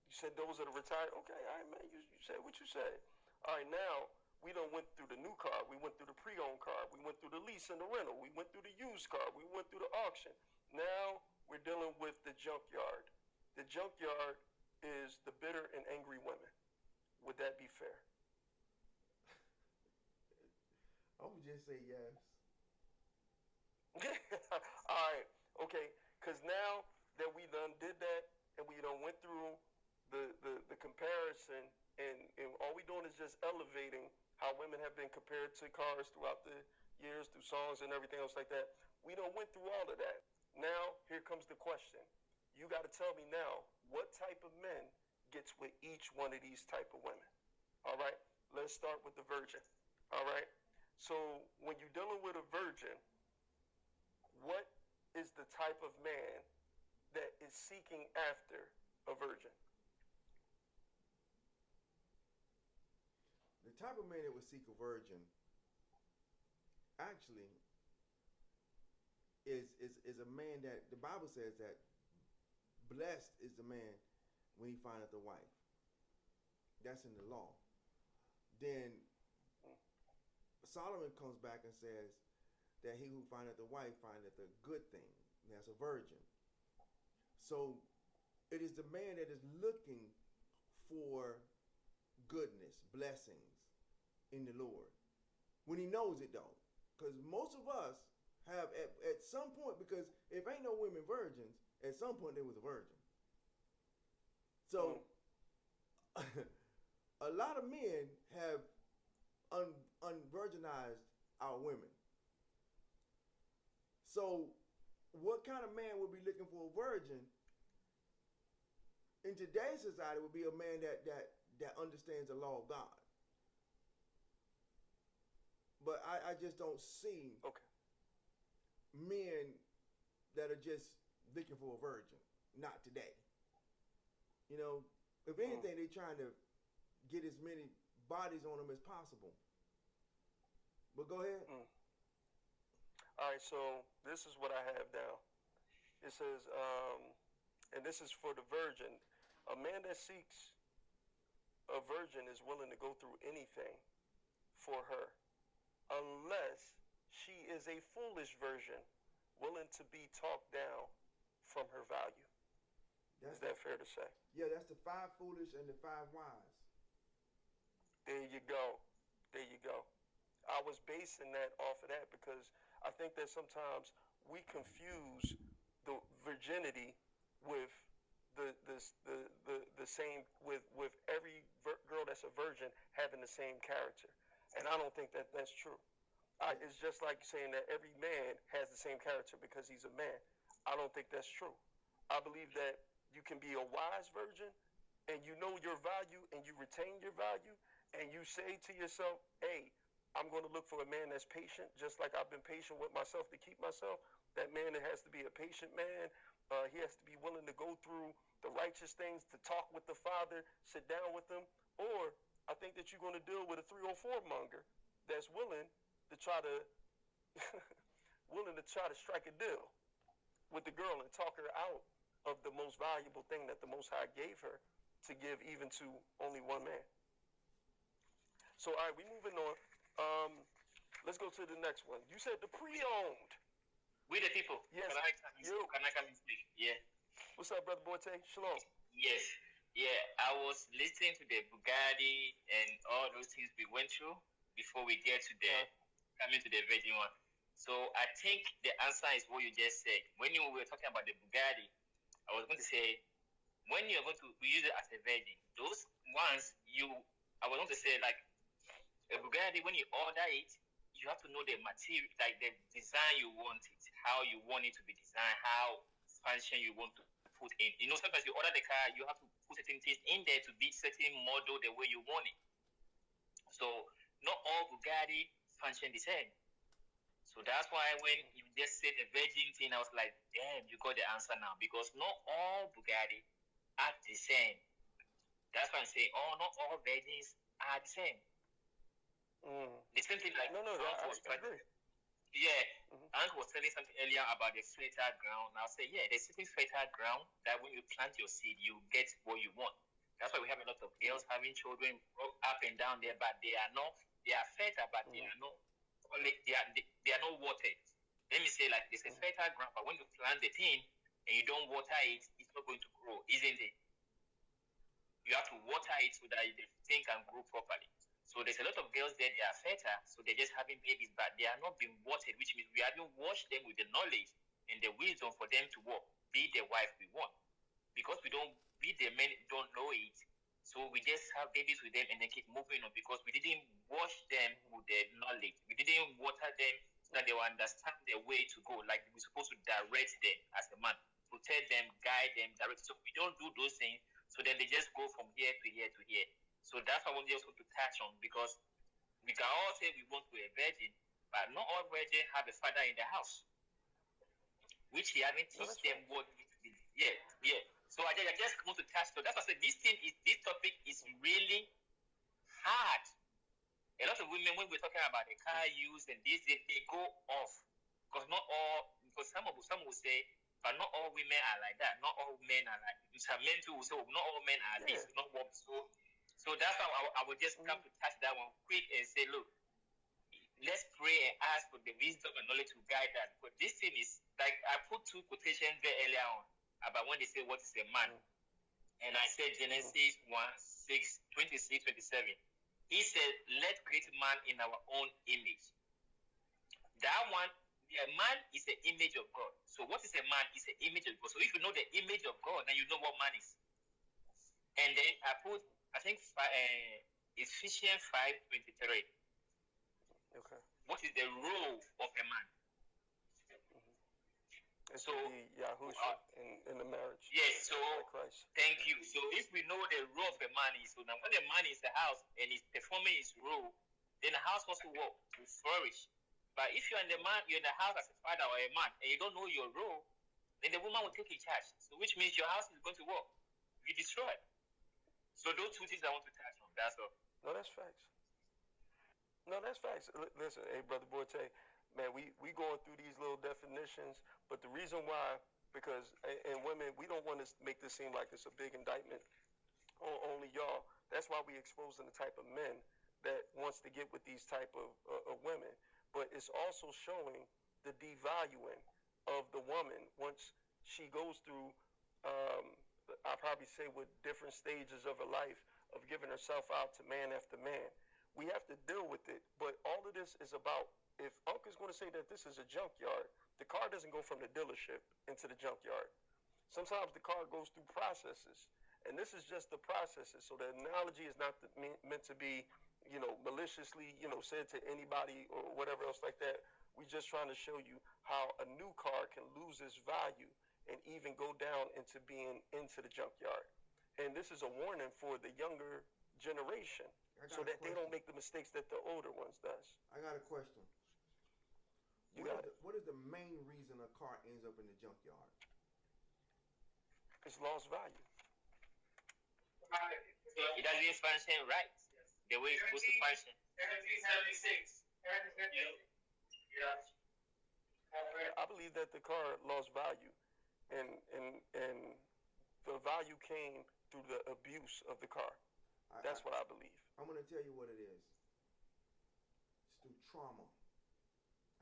You said those are the retired? Okay, all right, man, you said what you said. All right, now, we done went through the new car. We went through the pre-owned car. We went through the lease and the rental. We went through the used car. We went through the auction. Now we're dealing with the junkyard. The junkyard is the bitter and angry women. Would that be fair? I would just say yes. All right, okay. Because now that we done did that and we done went through the comparison and all we doing is just elevating how women have been compared to cars throughout the years, through songs and everything else like that. We done went through all of that. Now, here comes the question. You got to tell me now, what type of men gets with each one of these type of women? All right? Let's start with the virgin. All right? So, when you're dealing with a virgin, what is the type of man that is seeking after a virgin? The type of man that would seek a virgin actually is a man that the Bible says that blessed is the man when he findeth a wife. That's in the law. Then Solomon comes back and says that he who findeth a wife findeth a good thing. That's a virgin. So it is the man that is looking for goodness, blessings in the Lord. When he knows it though. Because most of us have at some point, because if ain't no women virgins, at some point there was a virgin. So a lot of men have unvirginized our women. So what kind of man would be looking for a virgin in today's society would be a man that understands the law of God. But I just don't see men that are just looking for a virgin. Not today. If anything, they're trying to get as many bodies on them as possible. But go ahead. All right, so this is what I have down. It says, and this is for the virgin. A man that seeks a virgin is willing to go through anything for her, unless she is a foolish virgin, willing to be talked down from her value. Is that fair to say? Yeah, that's the 5 foolish and the 5 wise. There you go. There you go. I was basing that off of that because I think that sometimes we confuse the virginity with the same with every girl that's a virgin having the same character, and I don't think that that's true. It's just like saying that every man has the same character because he's a man. I don't think that's true. I believe that you can be a wise virgin and you know your value and you retain your value and you say to yourself, hey, I'm going to look for a man that's patient, just like I've been patient with myself to keep myself. That man that has to be a patient man. He has to be willing to go through the righteous things, to talk with the Father, sit down with him. Or I think that you're going to deal with a 304 monger that's willing to try to willing to try to strike a deal with the girl and talk her out of the most valuable thing that the Most High gave her to give even to only one man. So, all right, we moving on. Let's go to the next one. You said the pre-owned. We the people. Yes. Can I come and speak? Yeah. What's up, Brother Borte? Shalom. Yes. Yeah. I was listening to the Bugatti and all those things we went through before we get to the coming to the virgin one. So I think the answer is what you just said. When we were talking about the Bugatti, I was going to say when you're going to use it as a virgin, those ones I was going to say like a Bugatti, when you order it, you have to know the material, like the design you want it, how you want it to be designed, how function you want to put in. You know, sometimes you order the car, you have to put certain things in there to be certain model the way you want it. So not all Bugatti function the same. So that's why when you just said the virgin thing, I was like, damn, you got the answer now. Because not all Bugatti are the same. That's why I'm saying, not all virgins are the same. The same thing like I agree. Yeah, Unc was telling something earlier about the fertile ground. I'll say, yeah, there's certain fertile ground that when you plant your seed, you get what you want. That's why we have a lot of girls having children up and down there, but they are fertile, but they are not watered. Let me say like there's a fertile ground, but when you plant the thing and you don't water it, it's not going to grow, isn't it? You have to water it so that the thing can grow properly. So there's a lot of girls there, they are fertile, so they're just having babies, but they are not being watered, which means we haven't washed them with the knowledge and the wisdom for them to be the wife we want. Because we the men don't know it, so we just have babies with them and then keep moving on because we didn't wash them with the knowledge. We didn't water them so that they will understand the way to go, like we're supposed to direct them as a man, protect them, guide them, direct. So we don't do those things, so then they just go from here to here to here. So that's what I want to touch on because we can all say we want to be a virgin, but not all virgins have a father in the house, which he haven't teach them what it is. Yeah. So I just want to touch. So that's why I said this topic is really hard. A lot of women, when we're talking about the car use and this, they go off because not all. Because some will say, but not all women are like that. Not all men are like. Some men too will say, not all men are this. Not what So that's how I would just come to touch that one quick and say, look, let's pray and ask for the wisdom and knowledge to guide that. But this thing is, like, I put two quotations there earlier on about when they say, what is a man? And I said Genesis 1:26-27. He said, let's create man in our own image. That one, a man is the image of God. So what is a man? It's the image of God. So if you know the image of God, then you know what man is. And then I put, I think Ephesians 5:23. Okay. What is the role of a man? It's so Yahushua in the marriage. Yes. So Christ. Thank you. So if we know the role of a man is, so now when a man is the house and is performing his role, then the house also will flourish. But if you're in the house as a father or a man and you don't know your role, then the woman will take in charge. So which means your house is going to be destroyed. So those two things I want to touch on. That's all. No, that's facts. Listen, hey, Brother Borte, man, we going through these little definitions, but the reason why, because, and women, we don't want to make this seem like it's a big indictment on only y'all. That's why we exposing the type of men that wants to get with these type of women. But it's also showing the devaluing of the woman once she goes through, I'll probably say with different stages of her life of giving herself out to man after man. we have to deal with it. But all of this is about, if Unc is going to say that this is a junkyard, the car doesn't go from the dealership into the junkyard. Sometimes the car goes through processes, and this is just the processes. So the analogy is not meant to be, maliciously, said to anybody or whatever else like that. We're just trying to show you how a new car can lose its value and even go down into being into the junkyard. And this is a warning for the younger generation so that they don't make the mistakes that the older ones does. I got a question. What is the main reason a car ends up in the junkyard? It's lost value. It doesn't function right the way it's supposed to function. 1776. I believe that the car lost value, and the value came through the abuse of the car. That's what I believe. I'm going to tell you what it is. It's through trauma,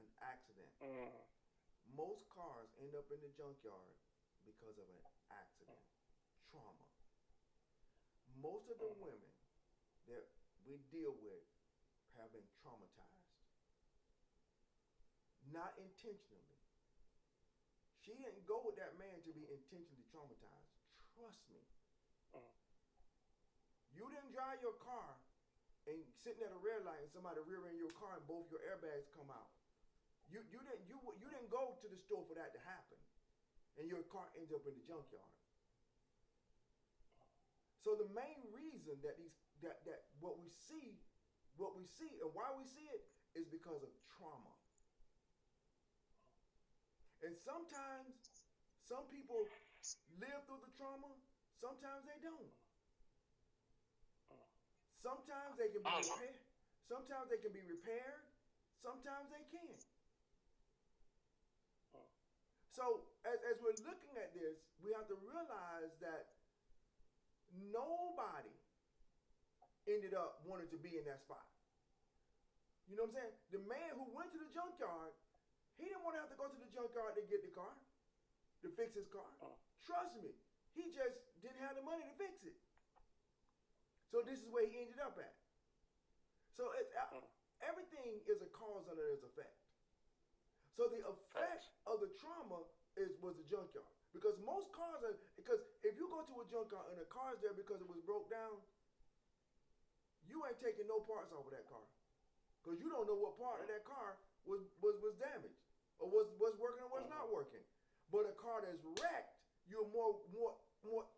an accident. Most cars end up in the junkyard because of an accident, trauma. Most of the women that we deal with have been traumatized. Not intentionally. She didn't go with that man to be intentionally traumatized. Trust me. You didn't drive your car and sitting at a red light and somebody rear-end your car and both your airbags come out. You didn't go to the store for that to happen, and your car ends up in the junkyard. So the main reason that what we see and why we see it is because of trauma. And sometimes some people live through the trauma, sometimes they don't. Sometimes they can be repaired. Sometimes they can be repaired. Sometimes they can't. So as we're looking at this, we have to realize that nobody ended up wanting to be in that spot. You know what I'm saying? The man who went to the junkyard, he didn't want to have to go to the junkyard to get the car, to fix his car. Trust me, he just didn't have the money to fix it. So this is where he ended up at. So everything is a cause and there's effect. So the effect of the trauma was the junkyard. Because most cars because if you go to a junkyard and the car's there because it was broke down, you ain't taking no parts off of that car. Because you don't know what part of that car was damaged or was working or was not working. But a car that's wrecked, you're more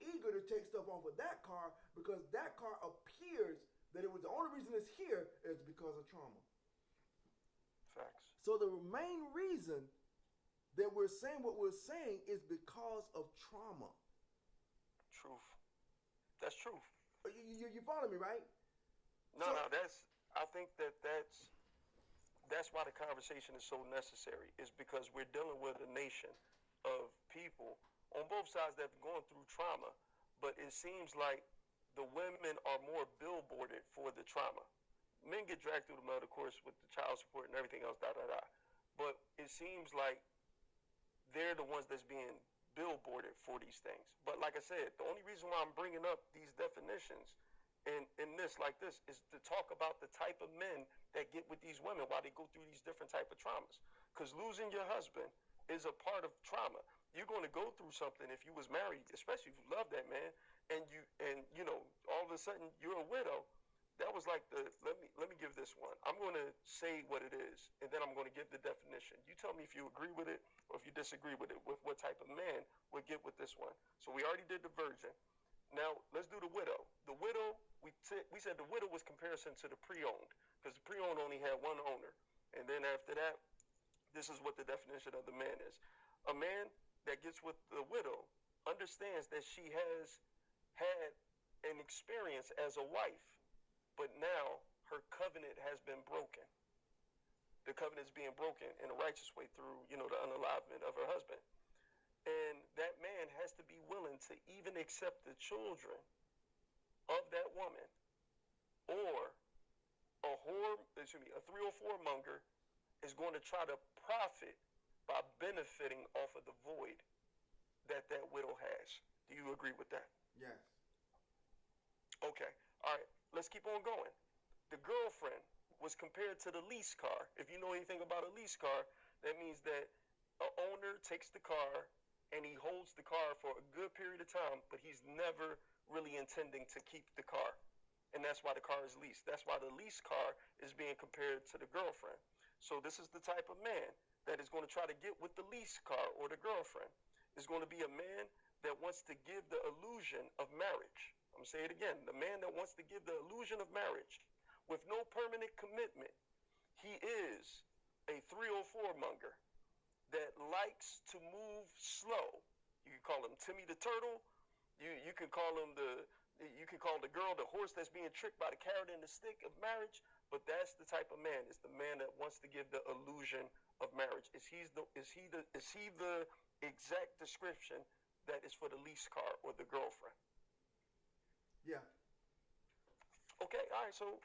eager to take stuff off of that car because that car appears that it was the only reason it's here is because of trauma. Facts. So the main reason that we're saying what we're saying is because of trauma. Truth. That's truth. You follow me, right? No, I think that's why the conversation is so necessary, is because we're dealing with a nation of people on both sides that have gone through trauma, but it seems like the women are more billboarded for the trauma. Men get dragged through the mud, of course, with the child support and everything else, But it seems like they're the ones that's being billboarded for these things. But like I said, the only reason why I'm bringing up these definitions in this like this is to talk about the type of men that get with these women while they go through these different type of traumas. Because losing your husband is a part of trauma. You're going to go through something if you was married, especially if you love that man, and all of a sudden you're a widow. That was like let me give this one. I'm going to say what it is, and then I'm going to give the definition. You tell me if you agree with it or if you disagree with it, with what type of man would get with this one. So we already did the virgin. Now let's do the widow. The widow, we said the widow was comparison to the pre-owned, because the pre-owned only had one owner. And then after that, this is what the definition of the man is. A man that gets with the widow understands that she has had an experience as a wife, but now her covenant has been broken. The covenant is being broken in a righteous way through, the unalivement of her husband. And that man has to be willing to even accept the children of that woman, or a 304 monger is going to try to profit by benefiting off of the void that widow has. Do you agree with that? Yes. Okay. All right. Let's keep on going. the girlfriend was compared to the lease car. If you know anything about a lease car, that means that an owner takes the car and he holds the car for a good period of time, but he's never really intending to keep the car. And that's why the car is leased. That's why the lease car is being compared to the girlfriend. So this is the type of man that is going to try to get with the lease car or the girlfriend. Is going to be a man that wants to give the illusion of marriage. I'm going to say it again. The man that wants to give the illusion of marriage with no permanent commitment. He is a 304 monger that likes to move slow. You can call him Timmy the Turtle. You can call him you can call the girl the horse that's being tricked by the carrot and the stick of marriage. But that's the type of man. It's the man that wants to give the illusion of marriage. Is he the exact description that is for the lease car or the girlfriend? Yeah. Okay, all right, so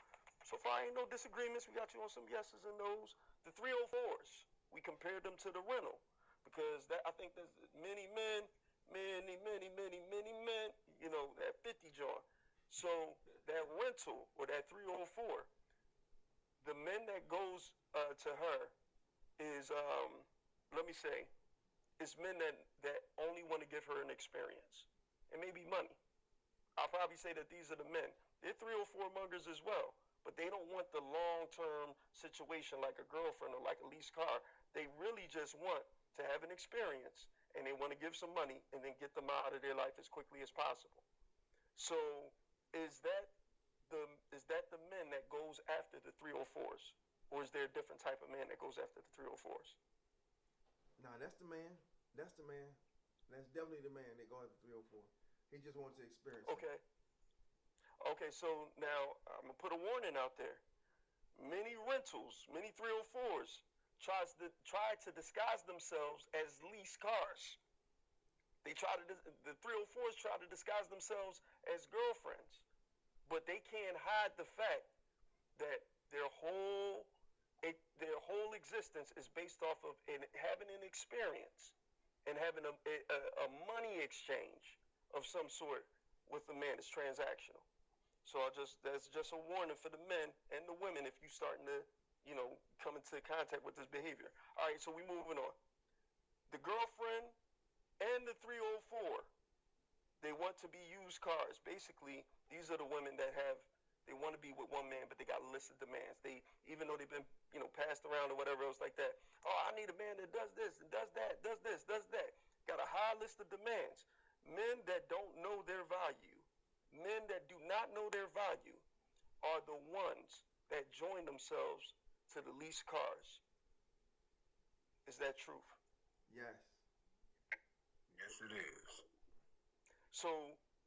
far ain't no disagreements. We got you on some yeses and nos. The 304s, we compared them to the rental because I think there's many men, you know, that 50 joint. So that rental or that 304, the men that goes to her is, let me say, it's men that only want to give her an experience and maybe money. I'll probably say that these are the men. They're 304 mongers as well, but they don't want the long-term situation like a girlfriend or like a leased car. They really just want to have an experience, and they want to give some money and then get them out of their life as quickly as possible. So is that the men that goes after the 304s, or is there a different type of man that goes after the 304s? Nah, that's the man. That's the man. That's definitely the man that goes after 304. He just wants to experience it. Okay. Okay, so now I'm going to put a warning out there. Many rentals, many 304s try to disguise themselves as lease cars. The 304s try to disguise themselves as girlfriends, but they can't hide the fact that their whole existence is based off of having an experience and having a money exchange of some sort with a man. It's transactional. So that's just a warning for the men and the women if you're starting to, you know, come into contact with this behavior. All right, so we moving on. The girlfriend and the 304, they want to be used cars. Basically, these are the women that they want to be with one man, but they got a list of demands. Even though they've been, you know, passed around or whatever else like that. Oh, I need a man that does this and does that, does this, does that. Got a high list of demands. Men that don't know their value. Men that do not know their value are the ones that join themselves to the leased cars. Is that truth? Yes. Yes, it is. So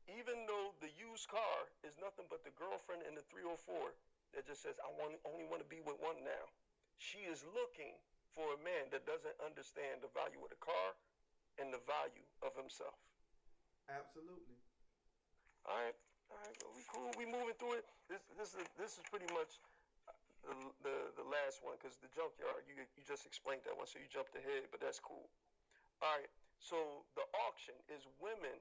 even though the used car is nothing but the girlfriend in the 304 that just says, I only want to be with one now, she is looking for a man that doesn't understand the value of the car and the value of himself. Absolutely. All right, well, we cool. We moving through it. This is pretty much the last one because the junkyard you just explained that one, so you jumped ahead, but that's cool. All right, so the auction is women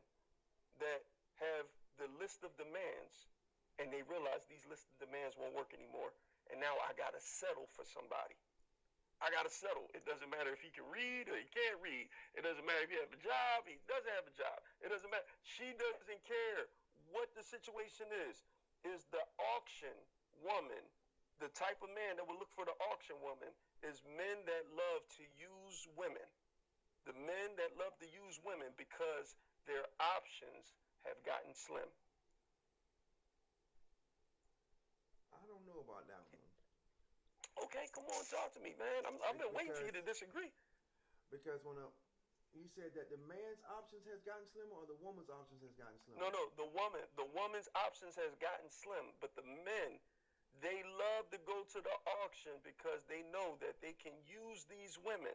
that have the list of demands, and they realize these list of demands won't work anymore, and now I gotta settle for somebody. I gotta settle. It doesn't matter if he can read or he can't read. It doesn't matter if he has a job, he doesn't have a job. It doesn't matter. She doesn't care what the situation is. Is the auction woman, the type of man that would look for the auction woman, is men that love to use women. The men that love to use women because their options have gotten slim. I don't know about that one. Okay, come on, talk to me, man. I've been waiting for you to disagree. Because when you said that the man's options has gotten slimmer or the woman's options has gotten slimmer? No, the woman's options has gotten slim, but the men, they love to go to the auction because they know that they can use these women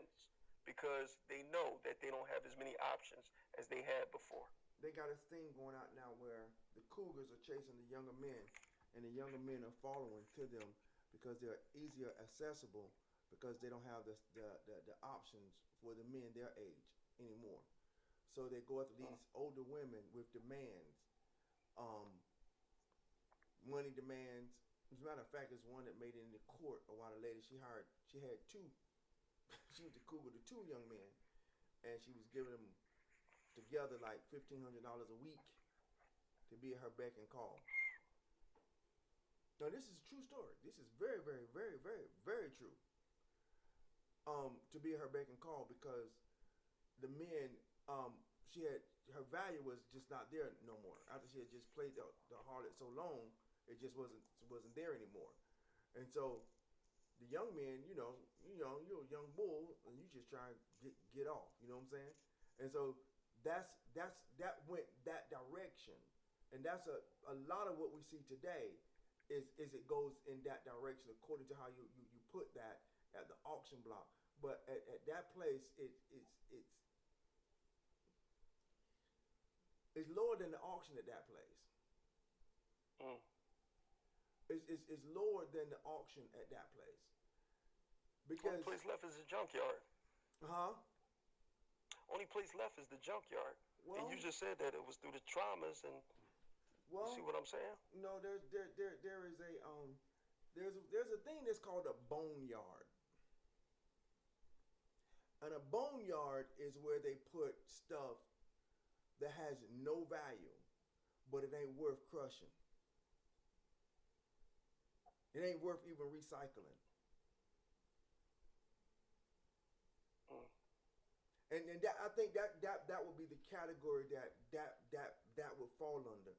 because they know that they don't have as many options as they had before. They got a thing going out now where the cougars are chasing the younger men, and the younger men are following to them because they're easier accessible because they don't have the options for the men their age anymore. So they go after these older women with demands, money demands, As a matter of fact, it's one that made it in the court a while later. She had two. She was the cougar to two young men, and she was giving them together like $1,500 a week to be at her beck and call. Now this is a true story. This is very, very, very, very, very true. To be at her beck and call because the men, she had her value was just not there no more. After she had just played the harlot so long, it just wasn't there anymore. And so the young men, you're a young bull and you just try to get off. You know what I'm saying? And so that went that direction, and that's a lot of what we see today. Is it goes in that direction according to how you put that at the auction block. But at that place, it's lower than the auction at that place. It's lower than the auction at that place. Because only place left is the junkyard. Only place left is the junkyard. Well, and you just said that it was through the traumas and. Well, you see what I'm saying? No, there's a thing that's called a boneyard. And a boneyard is where they put stuff that has no value, but it ain't worth crushing. It ain't worth even recycling. And that, I think that would be the category that would fall under.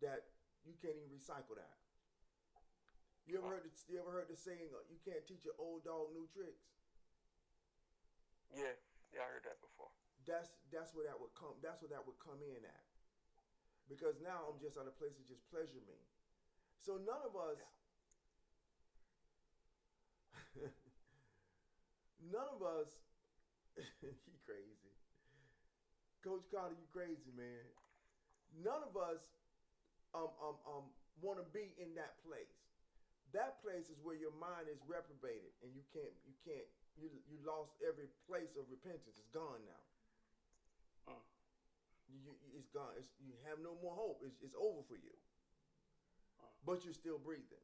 That you can't even recycle that. You ever heard the saying, you can't teach an old dog new tricks? Yeah, I heard that before. That's where that would come. That's where that would come in at. Because now I'm just at a place to just pleasure me. So none of us, none of us, he crazy. Coach Carter, you crazy, man. None of us want to be in that place. That place is where your mind is reprobated and you lost every place of repentance. It's gone now. It's gone. You have no more hope. It's over for you. But you're still breathing.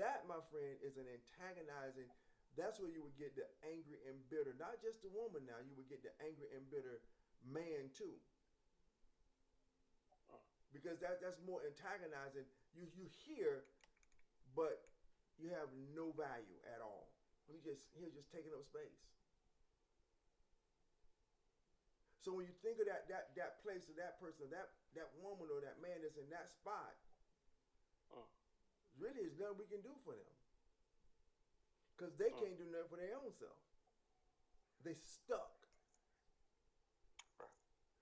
That, my friend, is an antagonizing. That's where you would get the angry and bitter. Not just the woman now. You would get the angry and bitter man too. Because that's more antagonizing. You hear, but you have no value at all. He's just taking up space. So when you think of that place or that person, that woman or that man that's in that spot, really there's nothing we can do for them. Because they can't do nothing for their own self. They stuck.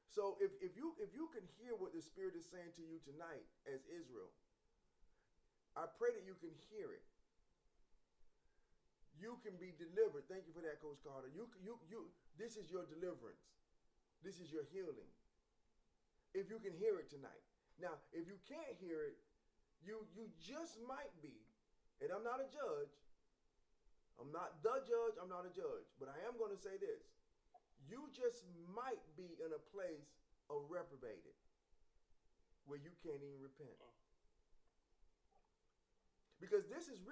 So if you can hear what the Spirit is saying to you tonight as Israel, I pray that you can hear it. You can be delivered. Thank you for that, Coach Carter. This is your deliverance. This is your healing. If you can hear it tonight. Now, if you can't hear it, you just might be, and I'm not a judge. I'm not the judge. I'm not a judge. But I am going to say this. You just might be in a place of reprobated where you can't even repent. Because this is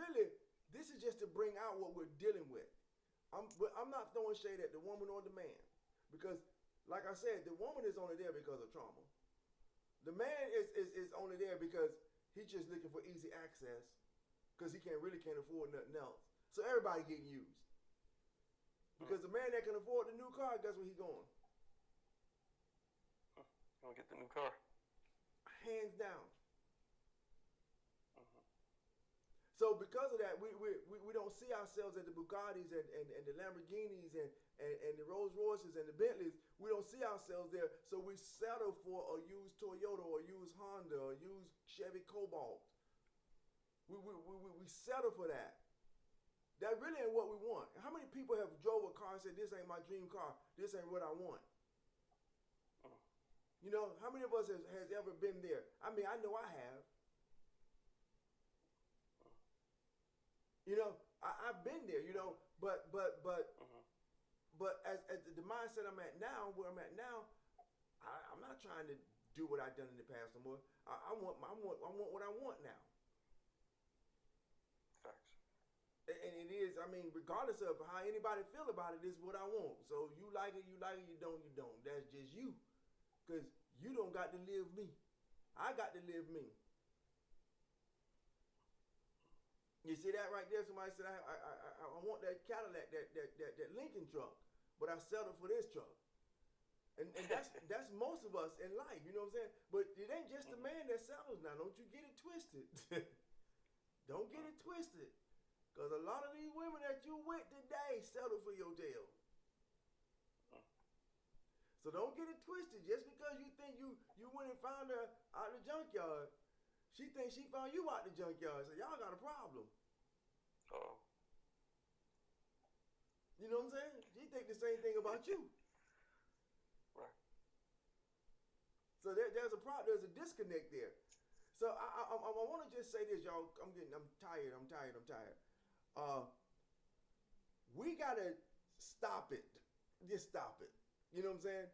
just to bring out what we're dealing with. I'm not throwing shade at the woman or the man. Because, like I said, the woman is only there because of trauma. The man is only there because he's just looking for easy access because he can't afford nothing else. So everybody getting used. Because the man that can afford the new car, guess where he's going? Gonna get the new car. Hands down. So because of that, we don't see ourselves at the Bugattis and the Lamborghinis and the Rolls Royces and the Bentleys. We don't see ourselves there. So we settle for a used Toyota or a used Honda or a used Chevy Cobalt. We settle for that. That really ain't what we want. How many people have drove a car and said, this ain't my dream car. This ain't what I want. You know, how many of us has ever been there? I mean, I know I have. You know, I've been there, you know, but as the mindset I'm at now, where I'm at now, I'm not trying to do what I've done in the past no more. I want what I want now. Facts. And it is, I mean, regardless of how anybody feel about it, this is what I want. So you like it, you don't, you don't. That's just you. Because you don't got to live me. I got to live me. You see that right there? Somebody said, I want that Cadillac, that Lincoln truck, but I settled for this truck. And that's most of us in life, you know what I'm saying? But it ain't just the man that settles now. Don't you get it twisted. Don't get it twisted. Because a lot of these women that you with today settle for your tail. So don't get it twisted. Just because you think you went and found her out of the junkyard, she thinks she found you out the junkyard. So y'all got a problem. Oh. You know what I'm saying? She think the same thing about you. Right. So there's a problem. There's a disconnect there. So I want to just say this, y'all. I'm tired. We gotta stop it. Just stop it. You know what I'm saying?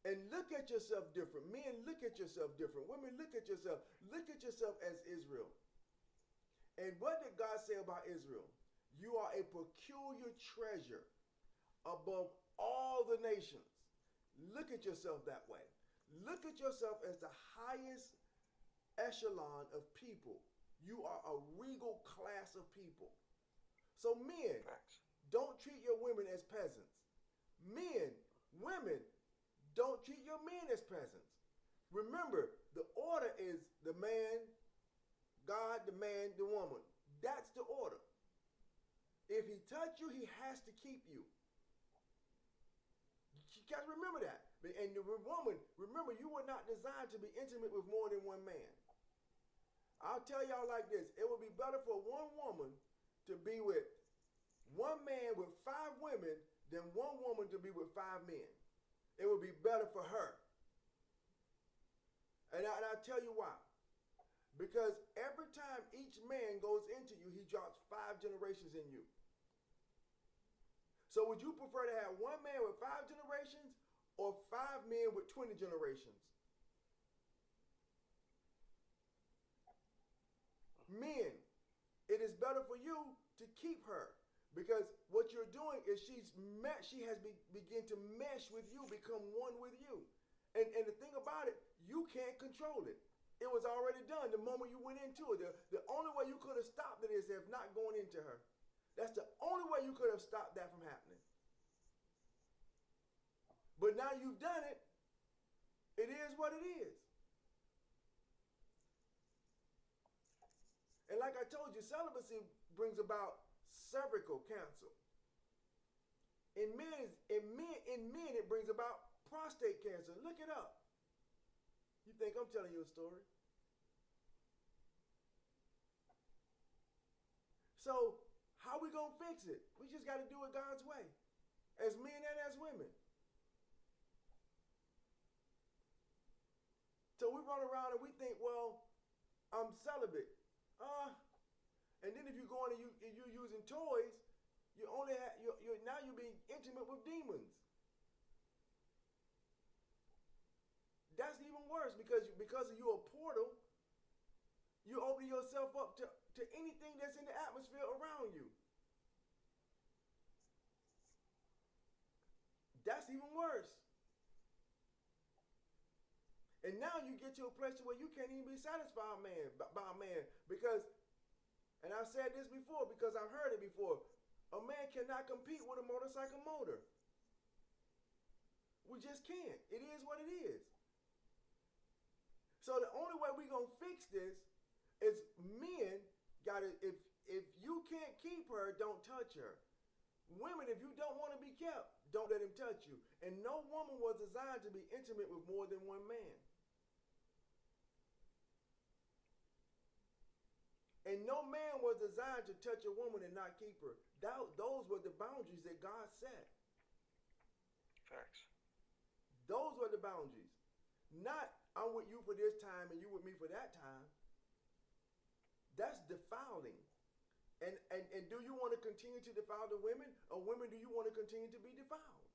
And look at yourself different. Men, look at yourself different. Women, look at yourself. Look at yourself as Israel. And what did God say about Israel? You are a peculiar treasure above all the nations. Look at yourself that way. Look at yourself as the highest echelon of people. You are a regal class of people. So men, Facts. don't treat your women as peasants. Men, women, don't treat your men as peasants. Remember, the order is the man, God, the man, the woman. That's the order. If he touch you, he has to keep you. You guys remember that. And the woman, remember, you were not designed to be intimate with more than one man. I'll tell y'all like this. It would be better for one woman to be with one man with 5 women than one woman to be with 5 men. It would be better for her. And I'll tell you why. Because every time each man goes into you, he drops 5 generations in you. So would you prefer to have one man with 5 generations or 5 men with 20 generations? Men, it is better for you to keep her. Because what you're doing is she has begun to mesh with you, become one with you. And the thing about it, you can't control it. It was already done the moment you went into it. The only way you could have stopped it is if not going into her. That's the only way you could have stopped that from happening. But now you've done it. It is what it is. And like I told you, celibacy brings about cervical cancer. In men, it brings about prostate cancer. Look it up. You think I'm telling you a story? So how we gonna fix it? We just got to do it God's way, as men and as women. So we run around and we think, well, I'm celibate. And then if you go in and you're using toys, you only have, now you're being intimate with demons. That's even worse because you're a portal. You open yourself up to anything that's in the atmosphere around you. That's even worse. And now you get to a place where you can't even be satisfied by a man because, and I've said this before because I've heard it before, a man cannot compete with a motorcycle motor. We just can't. It is what it is. So the only way we're going to fix this is men got to, if you can't keep her, don't touch her. Women, if you don't want to be kept, don't let him touch you. And no woman was designed to be intimate with more than one man. And no man was designed to touch a woman and not keep her. Those were the boundaries that God set. Facts. Those were the boundaries. Not, I'm with you for this time and you with me for that time. That's defiling. And do you want to continue to defile the women? Or women, do you want to continue to be defiled?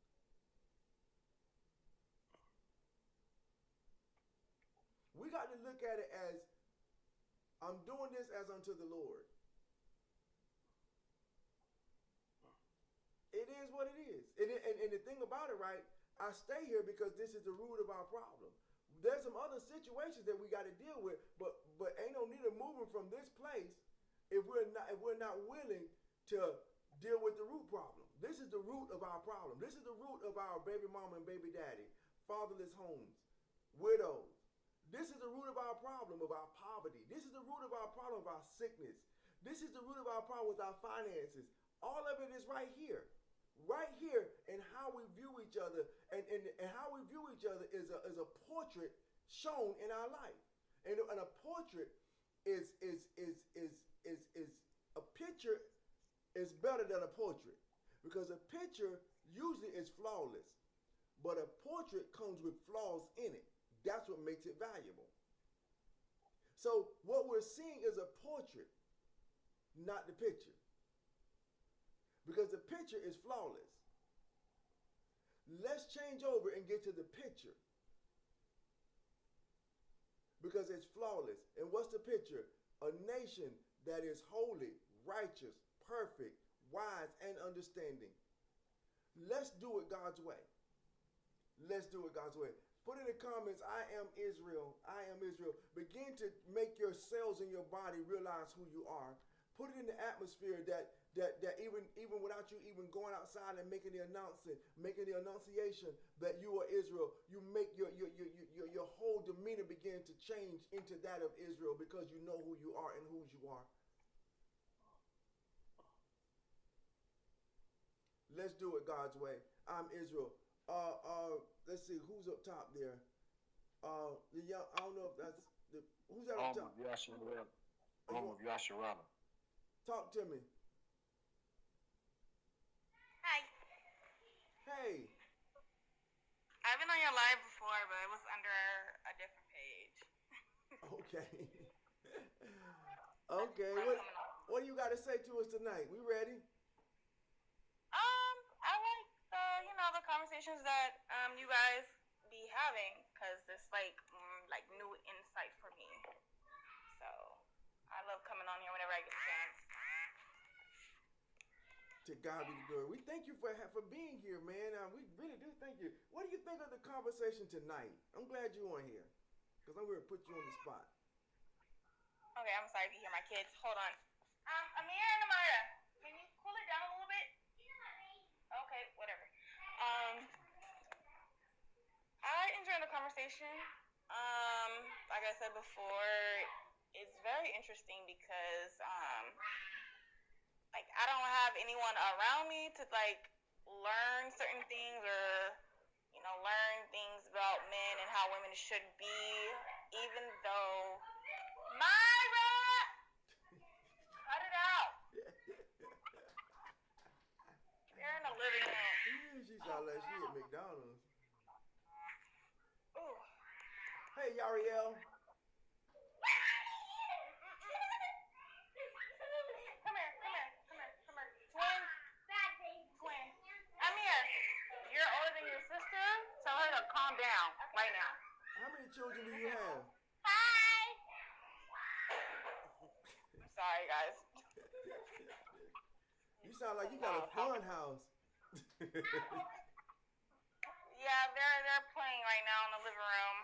We got to look at it as, I'm doing this as unto the Lord. It is what it is. And the thing about it, right, I stay here because this is the root of our problem. There's some other situations that we got to deal with, but ain't no need of moving from this place if we're not willing to deal with the root problem. This is the root of our problem. This is the root of our baby mama and baby daddy, fatherless homes, widows. This is the root of our problem, of our poverty. This is the root of our problem, of our sickness. This is the root of our problem with our finances. All of it is right here. Right here in how we view each other, and how we view each other is a portrait shown in our life, and a portrait is a picture is better than a portrait, because a picture usually is flawless, but a portrait comes with flaws in it. That's what makes it valuable. So what we're seeing is a portrait, not the picture. Because the picture is flawless. Let's change over and get to the picture. Because it's flawless. And what's the picture? A nation that is holy, righteous, perfect, wise, and understanding. Let's do it God's way. Let's do it God's way. Put in the comments, I am Israel. I am Israel. Begin to make your cells in your body realize who you are. Put it in the atmosphere that even without you even going outside and making the announcement, making the annunciation that you are Israel, you make your whole demeanor begin to change into that of Israel, because you know who you are and whose you are. Let's do it God's way. I'm Israel. Let's see who's up top there. The young, I don't know if that's who's that up top. Yasharana. Talk to me. Hi. Hey. I've been on your live before, but it was under a different page. Okay. Okay. What do you got to say to us tonight? We ready? I like the conversations that you guys be having, because it's like new insight for me. So I love coming on here whenever I get a chance. To God be the glory. We thank you for being here, man. We really do thank you. What do you think of the conversation tonight? I'm glad you're on here, because I'm going to put you on the spot. Okay, I'm sorry if you hear my kids. Hold on. Amir and Amara, can you cool it down a little bit? Okay, whatever. I enjoyed the conversation. Like I said before, it's very interesting because I don't have anyone around me to learn certain things, or learn things about men and how women should be, even though Myra, cut it out. They're in the living room. She sound like she at McDonald's. Ooh. Hey, Yariel. You're older than your sister. Tell her to calm down right now. How many children do you have? Hi. I'm sorry, guys. You sound like you got a fun house. Yeah, they're playing right now in the living room.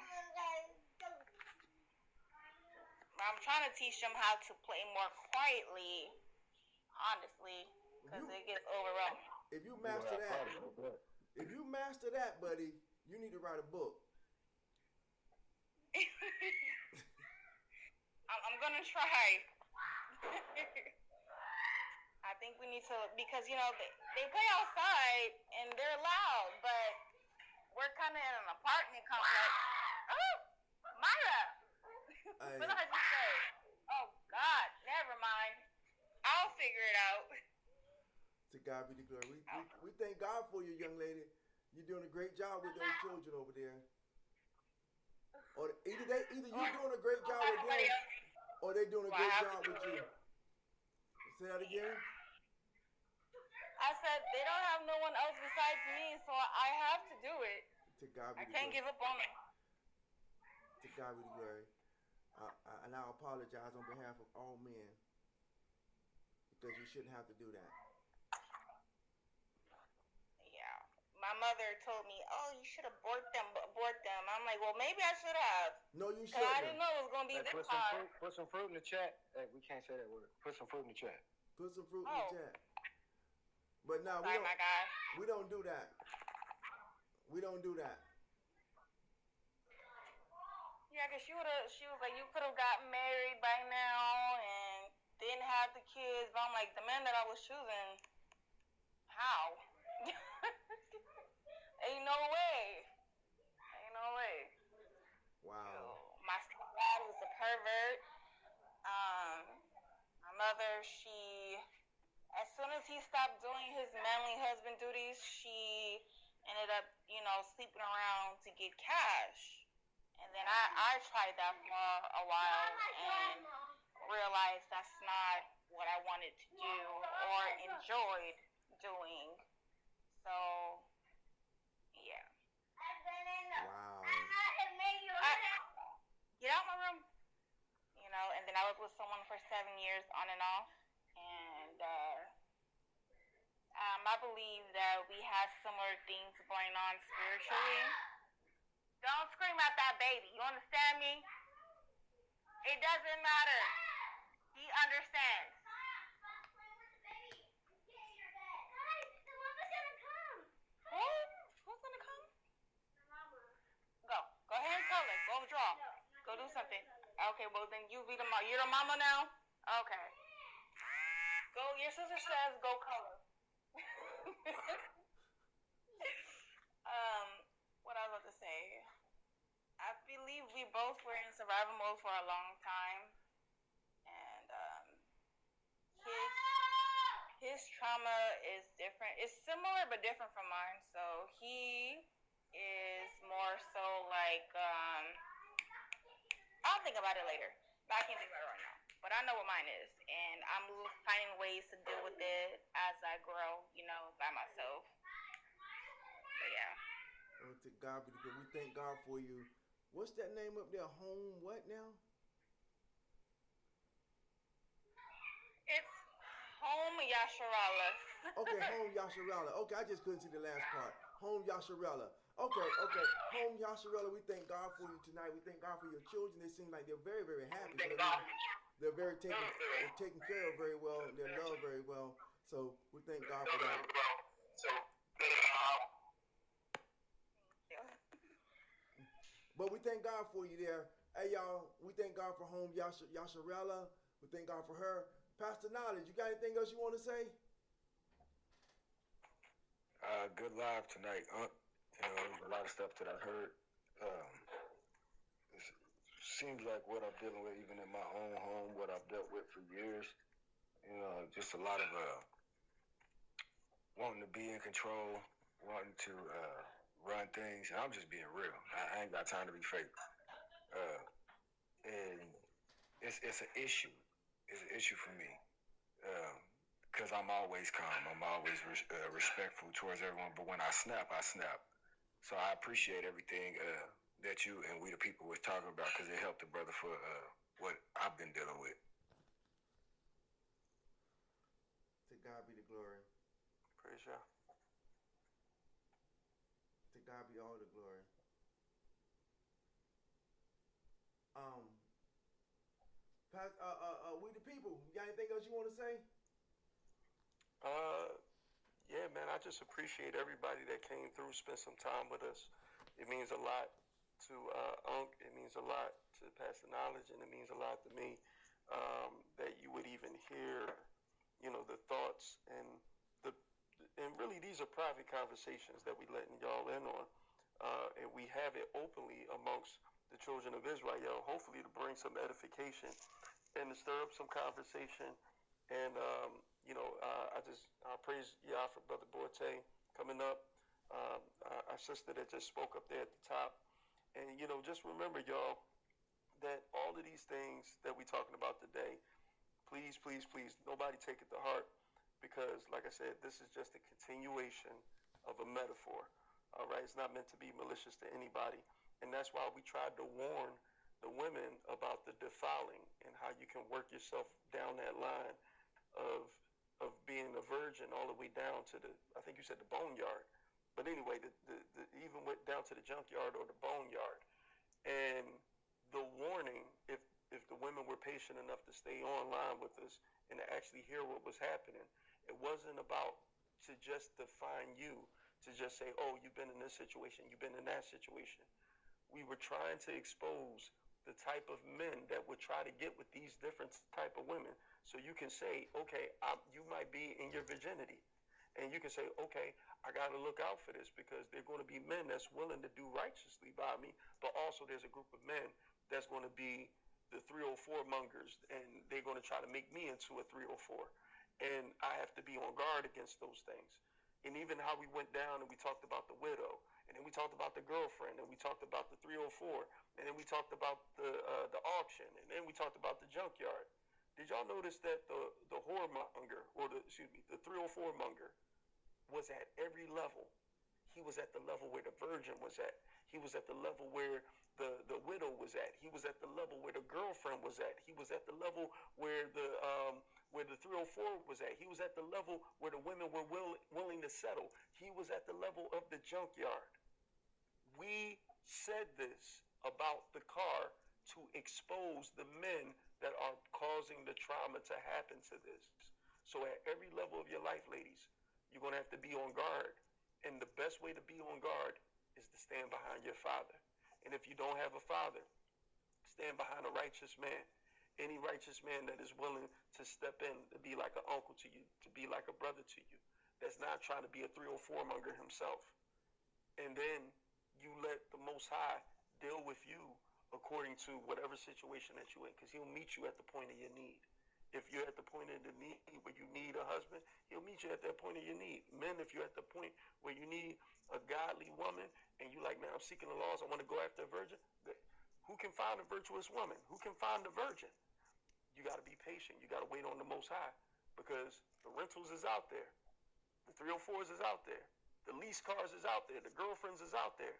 I'm trying to teach them how to play more quietly, honestly, because it gets overwhelming. If you master that, buddy, you need to write a book. I'm gonna try. I think we need to, because they play outside and they're loud, but we're kind of in an apartment complex. Oh, Myra. What did I just say? Oh God, never mind. I'll figure it out. To God be the glory. We thank God for you, young lady. You're doing a great job with those children over there. Or either you're doing a great job with them, or they're doing a great job with you. Say that again. I said they don't have no one else besides me, so I have to do it. To God be I the can't glory. give up on them. To God be the glory. And I apologize on behalf of all men because you shouldn't have to do that. Yeah. My mother told me, "Oh, you should abort them, abort them." I'm like, "Well, maybe I should have." No, you Because I shouldn't. didn't know it was going to be Hey, this hard. put some fruit in the chat. Hey, we can't say that word. Put some fruit in the chat. Put some fruit in Oh. the chat. But no, Sorry, my guy. we don't do that. We don't do that. Yeah, because she was like, "You could have gotten married by now and didn't have the kids." But I'm like, the man that I was choosing, how? Ain't no way. Ain't no way. Wow. My stepdad was a pervert. My mother, as soon as he stopped doing his manly husband duties, she ended up, sleeping around to get cash. And then I tried that for a while and realized that's not what I wanted to do or enjoyed doing. So, yeah. Wow. Get out my room. And then I was with someone for 7 years on and off. And I believe that we have similar things going on spiritually. Don't scream at that baby. You understand me? It doesn't matter. He understands. Who's gonna come? Go ahead and color. Go draw. Go do something. Okay, well then you be the mom. You're the mama now? Okay. Go, your sister says go color. What I was about to say. I believe we both were in survival mode for a long time. And his trauma is different. It's similar but different from mine. So he is more so like I'll think about it later. But I can't think about it right now. But I know what mine is. And I'm finding ways to deal with it as I grow, by myself. But yeah. Oh, to God be the good. We thank God for you. What's that name up there? Home what now? It's Home Yasharala. Okay, Home Yasharala. Okay, I just couldn't see the last part. Home Yasharala. Okay. Home Yasharala, we thank God for you tonight. We thank God for your children. They seem like they're very, very happy. They're very taken care of very well. They're loved very well. So we thank God for that. But we thank God for you there. Hey, y'all, we thank God for Home Yasharella. We thank God for her. Pastor Knowledge, you got anything else you want to say? Good live tonight. There's a lot of stuff that I heard. It seems like what I'm dealing with, even in my own home, what I've dealt with for years. Just a lot of wanting to be in control, wanting to run things. And I'm just being real. I ain't got time to be fake. And it's an issue. It's an issue for me. Because I'm always calm. I'm always respectful towards everyone. But when I snap, I snap. So I appreciate everything that you and we the people was talking about because it helped the brother for what I've been dealing with. To God be the glory. Praise y'all. To God be all the glory. We the people. You got anything else you want to say? Yeah, man, I just appreciate everybody that came through, spent some time with us. It means a lot to Unc. It means a lot to Pastor Knowledge, and it means a lot to me that you would even hear, the thoughts and really these are private conversations that we letting y'all in on, and we have it openly amongst the children of Israel, hopefully to bring some edification and to stir up some conversation. And I praise Yah for Brother Borte coming up, our sister that just spoke up there at the top. And, just remember, y'all, that all of these things that we're talking about today, please, please, please, nobody take it to heart because, like I said, this is just a continuation of a metaphor, all right? It's not meant to be malicious to anybody. And that's why we tried to warn the women about the defiling and how you can work yourself down that line of being a virgin all the way down to the, I think you said the boneyard. But anyway, the even went down to the junkyard or the boneyard. And the warning, if the women were patient enough to stay online with us and to actually hear what was happening, it wasn't about to just define you, to just say, oh, you've been in this situation, you've been in that situation. We were trying to expose the type of men that would try to get with these different type of women. So you can say, okay, you might be in your virginity. And you can say, okay, I got to look out for this because there are going to be men that's willing to do righteously by me. But also there's a group of men that's going to be the 304 mongers, and they're going to try to make me into a 304. And I have to be on guard against those things. And even how we went down and we talked about the widow, and then we talked about the girlfriend, and we talked about the 304, and then we talked about the auction, and then we talked about the junkyard. Did y'all notice that the whoremonger, or the 304 monger, was at every level? He was at the level where the virgin was at. He was at the level where the widow was at. He was at the level where the girlfriend was at. He was at the level where the 304 was at. He was at the level where the women were willing to settle. He was at the level of the junkyard. We said this about the car to expose the men that are causing the trauma to happen to this. So at every level of your life, ladies, you're going to have to be on guard. And the best way to be on guard is to stand behind your father. And if you don't have a father, stand behind a righteous man. Any righteous man that is willing to step in, to be like an uncle to you, to be like a brother to you, that's not trying to be a 304 monger himself. And then you let the Most High deal with you according to whatever situation that you're in, because he'll meet you at the point of your need. If you're at the point of the need where you need a husband, he'll meet you at that point of your need. Men, if you're at the point where you need a godly woman and you're like, man, I'm seeking the laws, I want to go after a virgin, who can find a virtuous woman? Who can find a virgin? You got to be patient. You got to wait on the Most High, because the rentals is out there. The 304s is out there. The lease cars is out there. The girlfriends is out there.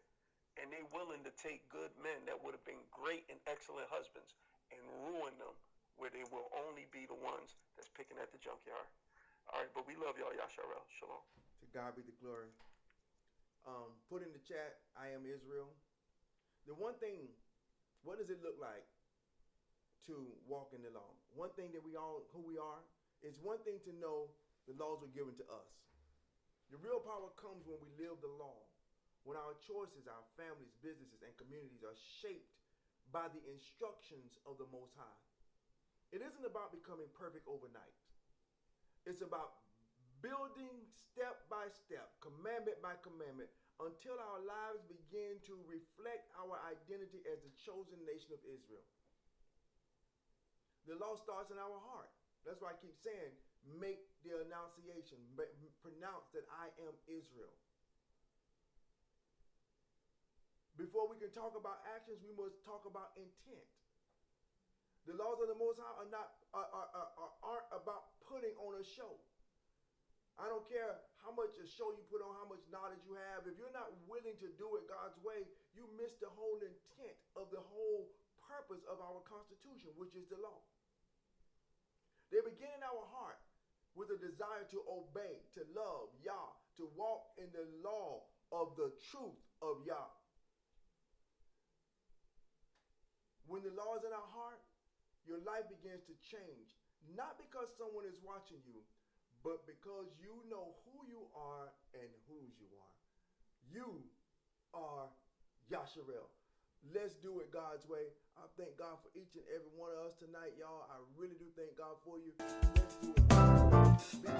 And they willing to take good men that would have been great and excellent husbands and ruin them, where they will only be the ones that's picking at the junkyard. All right, but we love y'all. Yasharel. Shalom. To God be the glory. Put in the chat, I am Israel. The one thing, what does it look like to walk in the law? One thing that who we are, is one thing to know the laws were given to us. The real power comes when we live the law, when our choices, our families, businesses, and communities are shaped by the instructions of the Most High. It isn't about becoming perfect overnight. It's about building step by step, commandment by commandment, until our lives begin to reflect our identity as the chosen nation of Israel. The law starts in our heart. That's why I keep saying, make the annunciation, pronounce that I am Israel. Before we can talk about actions, we must talk about intent. The laws of the Most High aren't about putting on a show. I don't care how much a show you put on, how much knowledge you have. If you're not willing to do it God's way, you miss the whole intent of the whole purpose of our Constitution, which is the law. They begin in our heart with a desire to obey, to love Yah, to walk in the law of the truth of Yah. When the law is in our heart, your life begins to change. Not because someone is watching you, but because you know who you are and whose you are. You are Yasharel. Let's do it God's way. I thank God for each and every one of us tonight, y'all. I really do thank God for you. Let's do it.